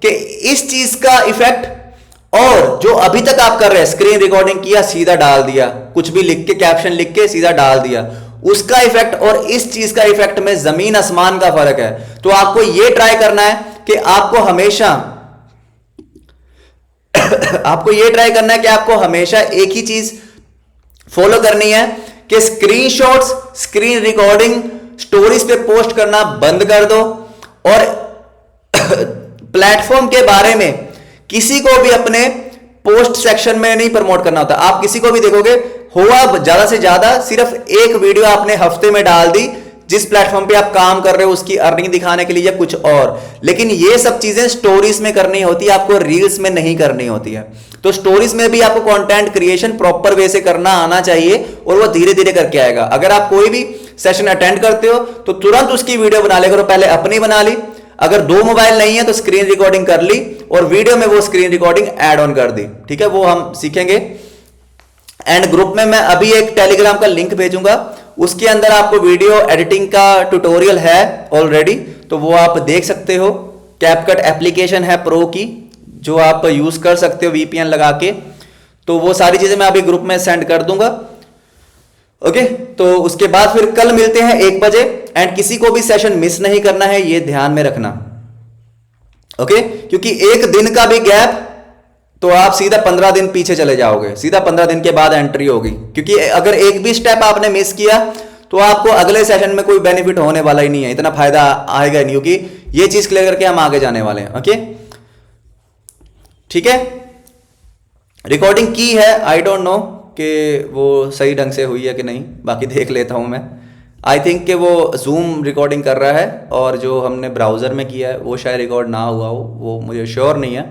कि इस चीज का इफेक्ट, और जो अभी तक आप कर रहे हैं, स्क्रीन रिकॉर्डिंग किया सीधा डाल दिया, कुछ भी लिख के कैप्शन लिख के सीधा डाल दिया, उसका इफेक्ट और इस चीज का इफेक्ट में जमीन आसमान का फर्क है। तो आपको ये ट्राई करना है कि आपको हमेशा आपको ये ट्राई करना है कि आपको हमेशा एक ही चीज फॉलो करनी है कि स्क्रीनशॉट्स, स्क्रीन रिकॉर्डिंग स्टोरीज पे पोस्ट करना बंद कर दो, और प्लेटफॉर्म के बारे में किसी को भी अपने पोस्ट सेक्शन में नहीं प्रमोट करना होता। आप किसी को भी देखोगे, हुआ ज्यादा से ज्यादा सिर्फ एक वीडियो आपने हफ्ते में डाल दी जिस प्लेटफॉर्म पे आप काम कर रहे हो उसकी अर्निंग दिखाने के लिए या कुछ और, लेकिन ये सब चीजें स्टोरीज में करनी होती है, आपको रील्स में नहीं करनी होती है। तो स्टोरीज में भी आपको कंटेंट क्रिएशन प्रॉपर वे से करना आना चाहिए, और वो धीरे धीरे करके आएगा। अगर आप कोई भी सेशन अटेंड करते हो तो तुरंत उसकी वीडियो बना ले करो, पहले अपनी बना ली, अगर 2 मोबाइल नहीं है तो स्क्रीन रिकॉर्डिंग कर ली और वीडियो में वो स्क्रीन रिकॉर्डिंग ऐड ऑन कर दी। ठीक है, वो हम सीखेंगे। एंड ग्रुप में मैं अभी एक टेलीग्राम का लिंक भेजूंगा, उसके अंदर आपको वीडियो एडिटिंग का ट्यूटोरियल है ऑलरेडी, तो वो आप देख सकते हो। कैपकट एप्लीकेशन है प्रो की, जो आप यूज कर सकते हो वीपीएन लगा के। तो वो सारी चीजें मैं अभी ग्रुप में सेंड कर दूंगा। ओके, तो उसके बाद फिर कल मिलते हैं 1 बजे। एंड किसी को भी सेशन मिस नहीं करना है, ये ध्यान में रखना। ओके, क्योंकि एक दिन का भी गैप तो आप सीधा 15 दिन पीछे चले जाओगे, सीधा 15 दिन के बाद एंट्री होगी। क्योंकि अगर एक भी स्टेप आपने मिस किया तो आपको अगले सेशन में कोई बेनिफिट होने वाला ही नहीं है, इतना फायदा आएगा नहीं, क्योंकि ये चीज क्लियर करके हम आगे जाने वाले हैं। ओके, ठीक है, रिकॉर्डिंग की है, आई डोंट नो कि वो सही ढंग से हुई है कि नहीं, बाकी देख लेता हूं मैं। आई थिंक कि वो जूम रिकॉर्डिंग कर रहा है, और जो हमने ब्राउजर में किया है वो शायद रिकॉर्ड ना हुआ हो, वो मुझे श्योर नहीं है।